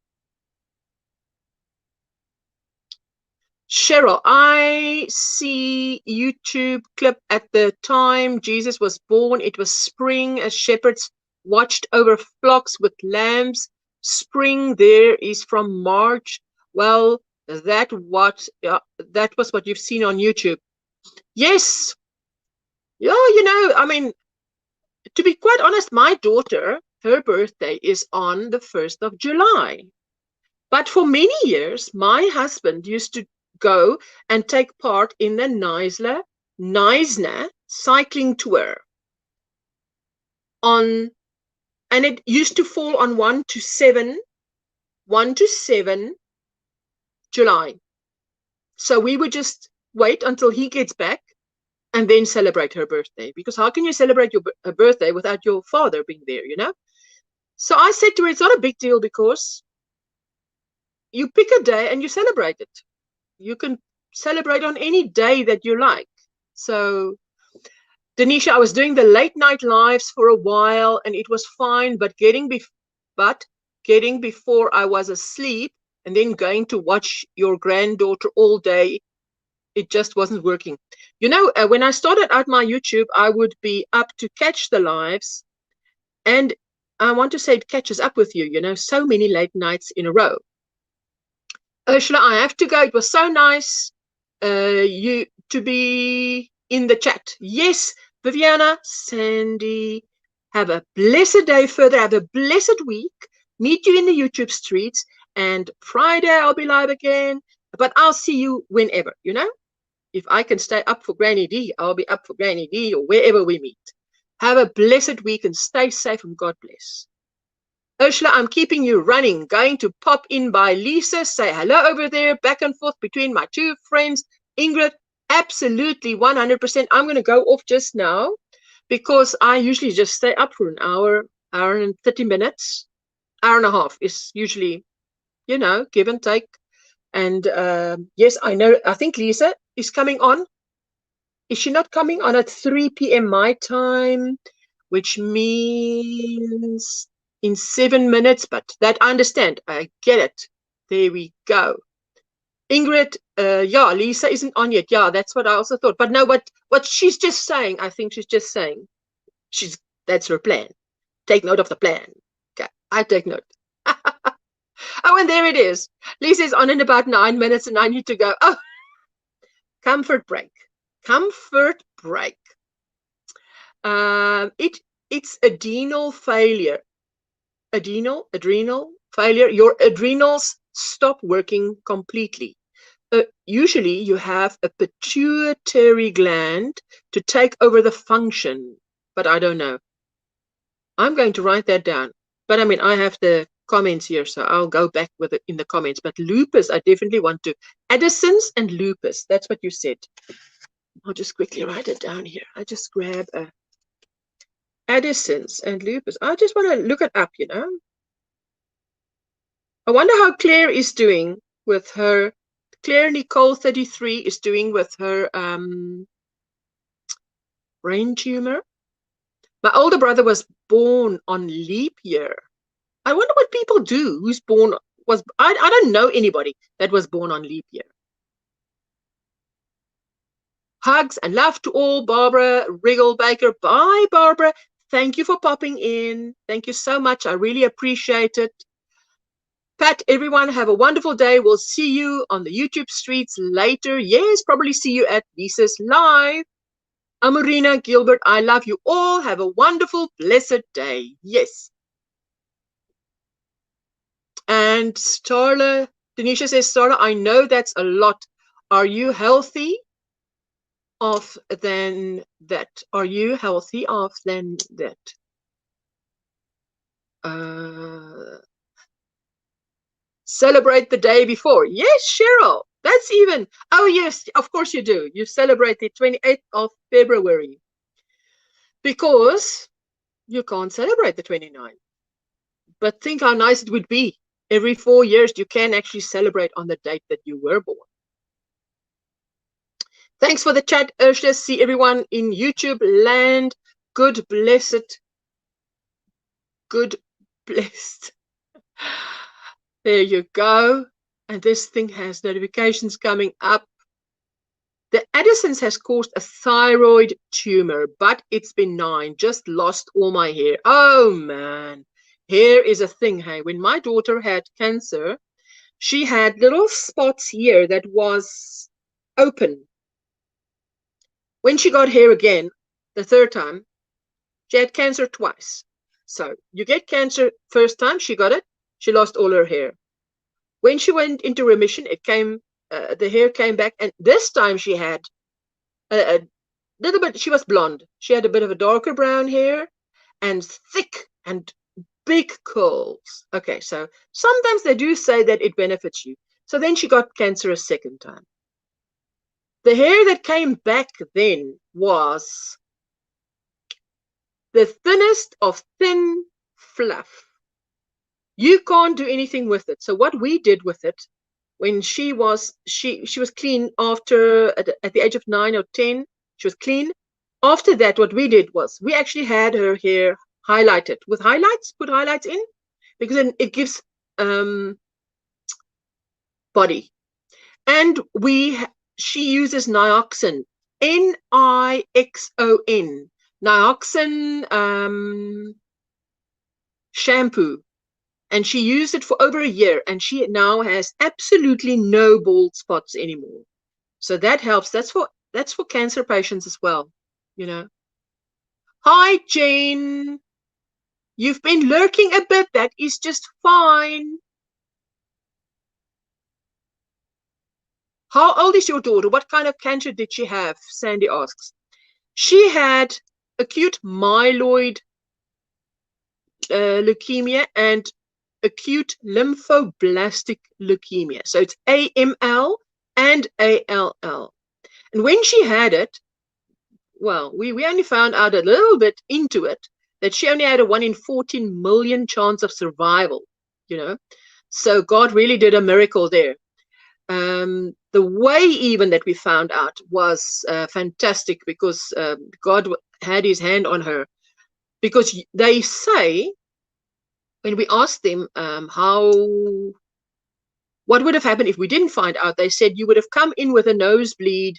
Speaker 1: Cheryl, I see YouTube clip at the time Jesus was born. It was spring as shepherds watched over flocks with lambs. Spring there is from March. Well, That was what you've seen on YouTube. Yes. Yeah, I mean, to be quite honest, my daughter, her birthday is on the 1st of July. But for many years, my husband used to go and take part in the Neisner cycling tour and it used to fall on 1 to 7 July. So we would just wait until he gets back and then celebrate her birthday. Because how can you celebrate her birthday without your father being there, So I said to her, it's not a big deal because you pick a day and you celebrate it. You can celebrate on any day that you like. So, Denisha, I was doing the late night lives for a while and it was fine, but getting before I was asleep and then going to watch your granddaughter all day, it just wasn't working. When I started out my YouTube, I would be up to catch the lives. And I want to say it catches up with you, so many late nights in a row. Ursula, I have to go. It was so nice you to be in the chat. Yes, Viviana, Sandy, have a blessed day further. Have a blessed week. Meet you in the YouTube streets. And Friday I'll be live again. But I'll see you whenever, If I can stay up for Granny D, I'll be up for Granny D or wherever we meet. Have a blessed week and stay safe and God bless. Ursula, I'm keeping you running. Going to pop in by Lisa. Say hello over there. Back and forth between my two friends. Ingrid, absolutely 100%. I'm going to go off just now because I usually just stay up for an hour and 30 minutes. Hour and a half is usually, give and take. And yes, I know. I think Lisa is coming on. Is she not coming on at 3 p.m. my time? Which means in 7 minutes, but that I understand. I get it. There we go. Ingrid, yeah, Lisa isn't on yet. Yeah, that's what I also thought. But no, what she's just saying, I think she's just saying, that's her plan. Take note of the plan. Okay, I take note. Oh, and there it is. Lisa's on in about 9 minutes and I need to go. Oh, comfort break. Comfort break. It's adrenal failure. Adrenal failure. Your adrenals stop working completely. Usually you have a pituitary gland to take over the function, but I don't know. I'm going to write that down. But I mean, I have the comments here, so I'll go back with it in the comments. But lupus, I definitely want to. Addison's and lupus, that's what you said. I'll just quickly write it down here. I just grab a Addison's and lupus. I just want to look it up, I wonder how Claire is doing with her. Claire Nicole 33 is doing with her brain tumor. My older brother was born on leap year. I wonder what people do who's born was. I don't know anybody that was born on leap year. Hugs and love to all. Barbara Wrigglebaker. Bye, Barbara. Thank you for popping in. Thank you so much. I really appreciate it. Pat, everyone, have a wonderful day. We'll see you on the YouTube streets later. Yes, probably see you at Lisa's Live. Amorina, Gilbert, I love you all. Have a wonderful, blessed day. Yes. And Starla, Denisha says, Starla, I know that's a lot. Are you healthy off than that? Are you healthy off than that? Celebrate the day before. Yes, Cheryl. That's even. Oh, yes, of course you do. You celebrate the 28th of February because you can't celebrate the 29th. But think how nice it would be. Every 4 years, you can actually celebrate on the date that you were born. Thanks for the chat, Ursula. See everyone in YouTube land. Good, blessed. Good, blessed. There you go. And this thing has notifications coming up. The Addison's has caused a thyroid tumor, but it's benign. Just lost all my hair. Oh, man. Hair is a thing, hey. When my daughter had cancer, she had little spots here that was open. When she got hair again, the third time, she had cancer twice. So you get cancer first time, she got it, she lost all her hair. When she went into remission, it came, the hair came back, and this time she had a little bit, she was blonde. She had a bit of a darker brown hair and thick and big curls. Okay, so sometimes they do say that it benefits you. So then she got cancer a second time. The hair that came back then was the thinnest of thin fluff. You can't do anything with it. So what we did with it, when she was clean after at the age of 9 or 10, she was clean. After that, what we did was we actually had her hair highlighted with highlights, put highlights in, because then it gives body. And she uses Nioxin, Nixon, Nioxin shampoo. And she used it for over a year, and she now has absolutely no bald spots anymore. So that helps. That's for cancer patients as well, you know. Hi, Jane. You've been lurking a bit. That is just fine. How old is your daughter? What kind of cancer did she have? Sandy asks. She had acute myeloid leukemia and acute lymphoblastic leukemia. So it's AML and ALL. And when she had it, well, we only found out a little bit into it that she only had a 1 in 14 million chance of survival, you know. So God really did a miracle there. The way even that we found out was fantastic, because God had his hand on her. Because they say, when we asked them what would have happened if we didn't find out, they said you would have come in with a nosebleed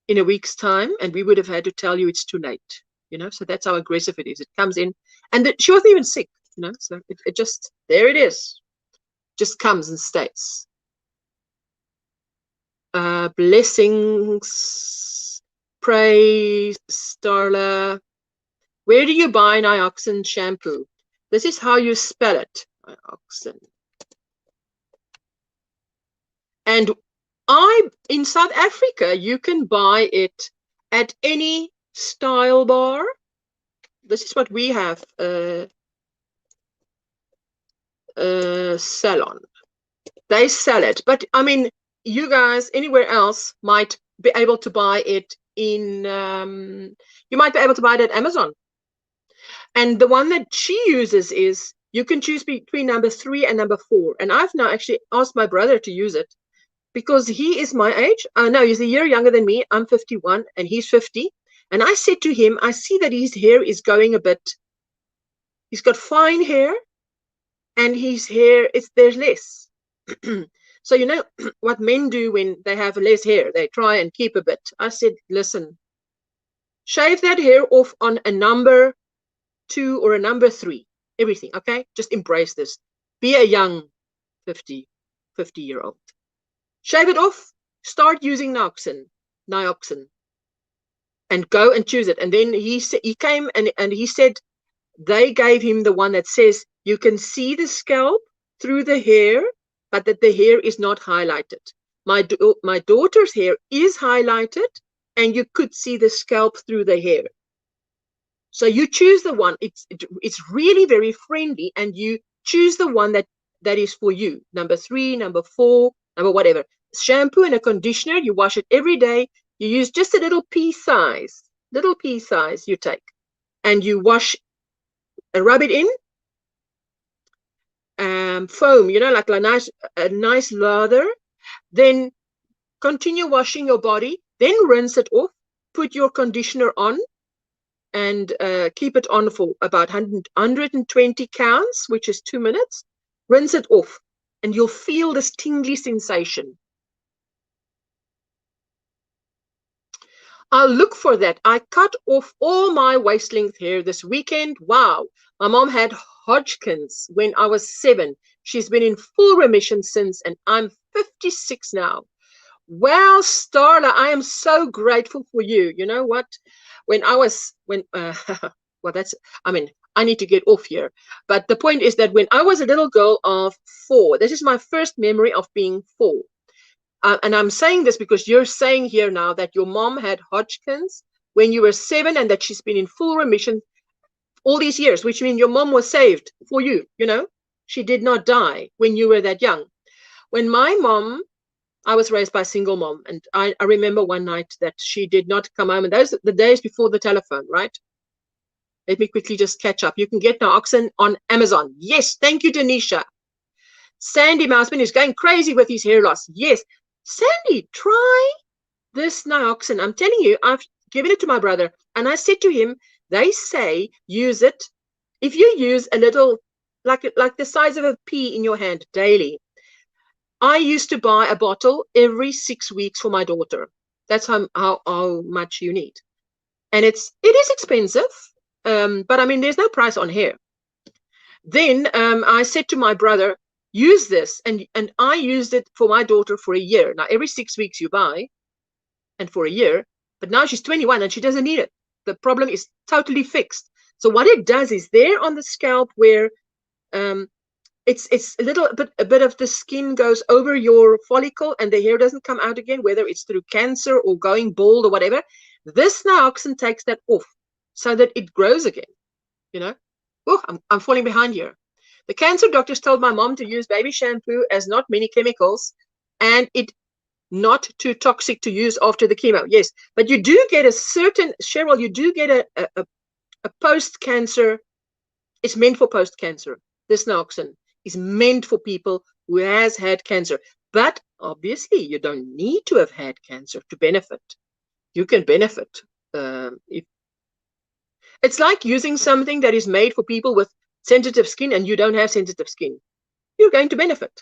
Speaker 1: in a week's time, and we would have had to tell you it's too late, you know. So that's how aggressive it is. It comes in, and she wasn't even sick, you know. So it just, there it is, just comes and stays. Blessings, praise, Starla. Where do you buy Nioxin shampoo? This is how you spell it, Nioxin. And in South Africa, you can buy it at any style bar. This is what we have, salon. They sell it, but I mean, you guys anywhere else might be able to buy it in, you might be able to buy it at Amazon. And the one that she uses is, you can choose between number 3 and number 4. And I've now actually asked my brother to use it, because he is my age. No, he's a year younger than me. I'm 51 and he's 50. And I said to him, I see that his hair is going a bit, he's got fine hair, and his hair, there's less. So you know what men do when they have less hair, they try and keep a bit. I said, listen, shave that hair off on a number 2 or a number 3, everything, okay? Just embrace this. Be a young 50-year-old. Shave it off, start using Nioxin, and go and choose it. And then he came and he said they gave him the one that says you can see the scalp through the hair, but that the hair is not highlighted. My daughter's hair is highlighted, and you could see the scalp through the hair. So you choose the one. It's really very friendly, and you choose the one that is for you. Number 3, number 4, number whatever. Shampoo and a conditioner. You wash it every day. You use just a little pea size you take, and you wash, rub it in. Foam, you know, like a nice lather. Then continue washing your body. Then rinse it off. Put your conditioner on, and keep it on for about 120 counts, which is 2 minutes. Rinse it off, and you'll feel this tingly sensation. I'll look for that. I cut off all my waist length hair this weekend. Wow. My mom had Hodgkin's when I was 7. She's been in full remission since, and I'm 56 now. Well, Starla, I am so grateful for you. You know what? Well, I need to get off here. But the point is that when I was a little girl of 4, this is my first memory of being 4. And I'm saying this because you're saying here now that your mom had Hodgkin's when you were 7 and that she's been in full remission all these years, which means your mom was saved for you, you know? She did not die when you were that young. When my mom, I was raised by a single mom, and I remember one night that she did not come home, and those are the days before the telephone, right? Let me quickly just catch up. You can get Naloxone on Amazon. Yes, thank you, Denisha. Sandy, my husband, is going crazy with his hair loss. Yes, Sandy, try this Naloxone. I'm telling you, I've given it to my brother, and I said to him, they say use it. If you use a little, like the size of a pea in your hand daily. I used to buy a bottle every 6 weeks for my daughter. That's how much you need. And it is expensive, but I mean, there's no price on here. Then I said to my brother, use this. And I used it for my daughter for a year. Now, every 6 weeks you buy, and for a year, but now she's 21 and she doesn't need it. The problem is totally fixed. So what it does is there on the scalp where it's a bit of the skin goes over your follicle and the hair doesn't come out again, whether it's through cancer or going bald or whatever. This Naloxone takes that off so that it grows again, you know. Oh, I'm falling behind here. The cancer doctors told my mom to use baby shampoo as not many chemicals and it not too toxic to use after the chemo. Yes, but you do get a certain, Cheryl, you do get a post-cancer. It's meant for post-cancer. This Naloxone is meant for people who has had cancer. But obviously, you don't need to have had cancer to benefit. You can benefit. It's like using something that is made for people with sensitive skin and you don't have sensitive skin. You're going to benefit.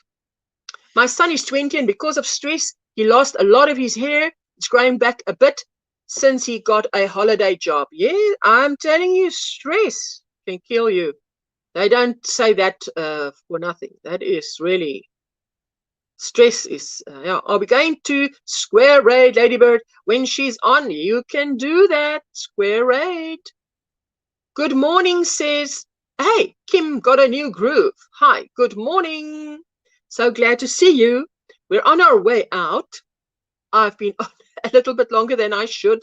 Speaker 1: My son is 20 and because of stress, he lost a lot of his hair. It's growing back a bit since he got a holiday job. Yeah, I'm telling you, stress can kill you. They don't say that for nothing. That is really, stress is, yeah. Are we going to Square Raid, Ladybird? When she's on, you can do that. Square Raid. Good morning, says, hey, Kim got a new groove. Hi, good morning. So glad to see you. We're on our way out. I've been on a little bit longer than I should.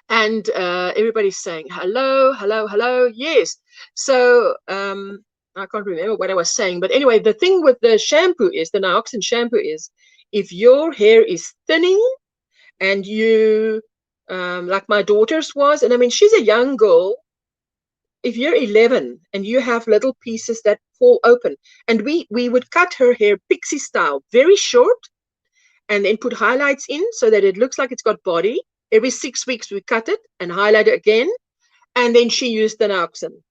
Speaker 1: And everybody's saying hello, hello, hello. Yes. So I can't remember what I was saying. But anyway, the thing with the shampoo is, the Naloxone shampoo is, if your hair is thinning and you, like my daughter's was, and I mean, she's a young girl. If you're 11 and you have little pieces that fall open, and we would cut her hair pixie style, very short, and then put highlights in so that it looks like it's got body. Every 6 weeks we cut it and highlight it again, and then she used the Naloxone.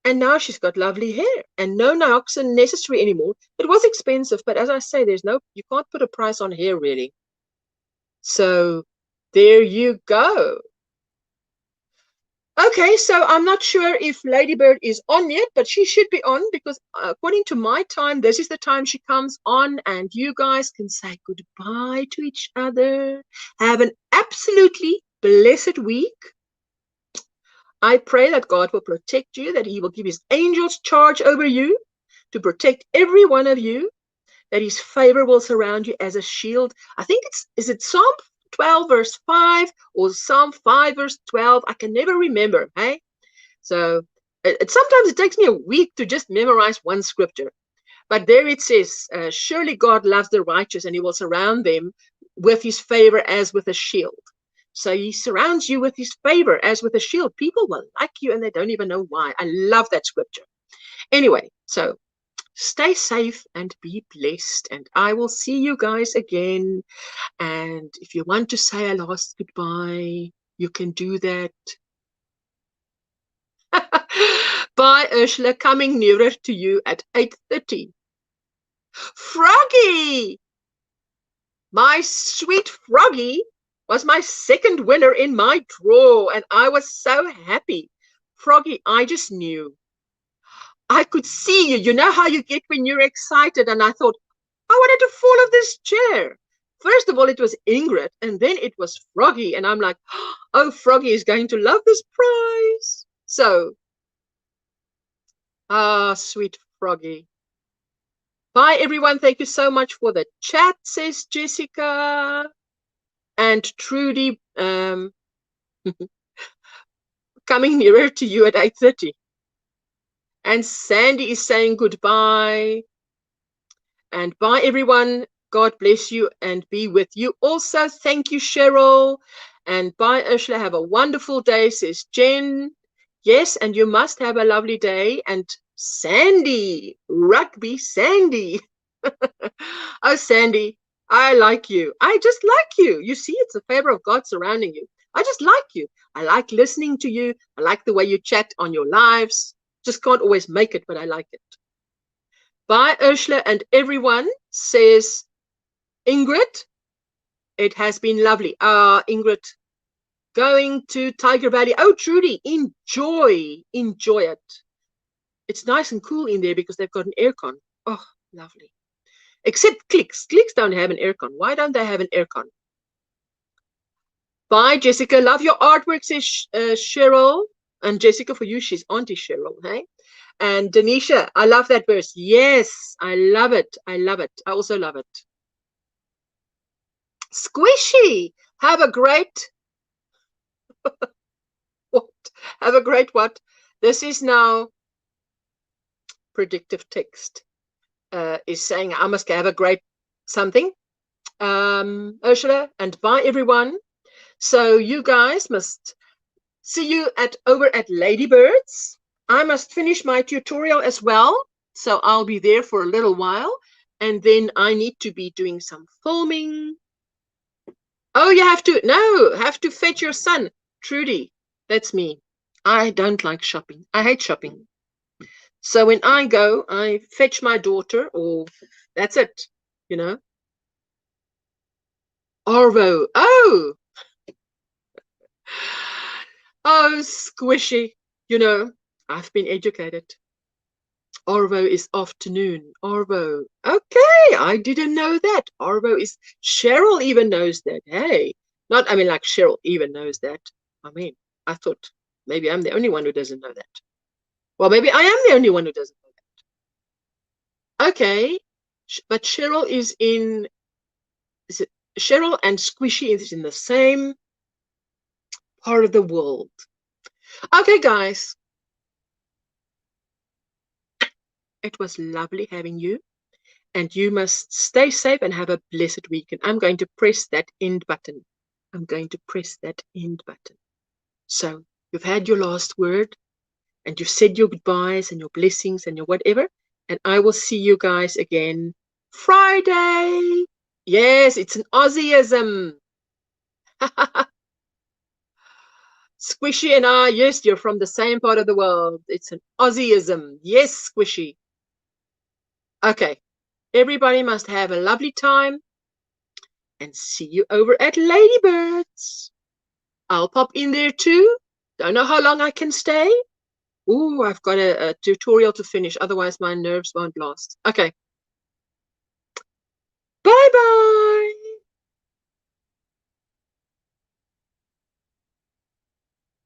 Speaker 1: And now she's got lovely hair and no Naloxone necessary anymore. It was expensive, but as I say, you can't put a price on hair really. So there you go. Okay, so I'm not sure if Ladybird is on yet, but she should be on because according to my time, this is the time she comes on and you guys can say goodbye to each other. Have an absolutely blessed week. I pray that God will protect you, that he will give his angels charge over you to protect every one of you, that his favor will surround you as a shield. I think is it Psalm 12 verse 5 or Psalm 5 verse 12? I can never remember. Hey, so sometimes it takes me a week to just memorize one scripture, but there it says, surely God loves the righteous and he will surround them with his favor as with a shield. So he surrounds you with his favor as with a shield. People will like you and they don't even know why. I love that scripture. Anyway, so stay safe and be blessed, and I will see you guys again. And if you want to say a last goodbye, you can do that. Bye, Ursula, coming nearer to you at 8:30. Froggy! My sweet Froggy was my second winner in my draw, and I was so happy. Froggy, I just knew. I could see you. You know how you get when you're excited. And I thought, I wanted to fall off this chair. First of all, it was Ingrid, and then it was Froggy. And I'm like, oh, Froggy is going to love this prize. So, sweet Froggy. Bye, everyone. Thank you so much for the chat, says Jessica. And Trudy, coming nearer to you at 8:30. And Sandy is saying goodbye. And bye, everyone. God bless you and be with you. Also, thank you, Cheryl. And bye, Ursula. Have a wonderful day, says Jen. Yes, and you must have a lovely day. And Sandy, Rugby Sandy. Oh, Sandy, I like you. I just like you. You see, it's the favor of God surrounding you. I just like you. I like listening to you. I like the way you chat on your lives. Just can't always make it, but I like it. Bye, Ursula and everyone, says Ingrid. It has been lovely. Ingrid, going to Tiger Valley. Oh, Trudy, enjoy it. It's nice and cool in there because they've got an aircon. Oh, lovely. Except Clicks. Clicks don't have an aircon. Why don't they have an aircon? Bye, Jessica. Love your artwork, says Cheryl. And Jessica, for you, she's Auntie Cheryl, hey? And Denisha, I love that verse. Yes, I love it. I love it. I also love it. Squishy, have a great what? Have a great what? This is now predictive text. Is saying I must have a great something. Ursula, and bye everyone. So you guys must see you over at Ladybirds. I must finish my tutorial as well. So I'll be there for a little while. And then I need to be doing some filming. Oh, you have to fetch your son. Trudy, that's me. I don't like shopping. I hate shopping. So when I go, I fetch my daughter, or that's it, you know. Arvo. Oh, Squishy. You know, I've been educated. Arvo is afternoon. Arvo. Okay, I didn't know that. Arvo is, Cheryl even knows that. Hey, not, I mean, like Cheryl even knows that. I mean, I thought maybe I'm the only one who doesn't know that. Well, maybe I am the only one who doesn't know that. Okay, but Cheryl is it Cheryl and Squishy is in the same part of the world. Okay, guys. It was lovely having you. And you must stay safe and have a blessed weekend. I'm going to press that end button. I'm going to press that end button. So you've had your last word, and you've said your goodbyes and your blessings and your whatever. And I will see you guys again Friday. Yes, it's an Aussieism. Squishy and I, yes, you're from the same part of the world. It's an Aussieism. Yes, Squishy. Okay. Everybody must have a lovely time. And see you over at Ladybirds. I'll pop in there too. Don't know how long I can stay. Ooh, I've got a tutorial to finish. Otherwise, my nerves won't last. Okay. Bye-bye.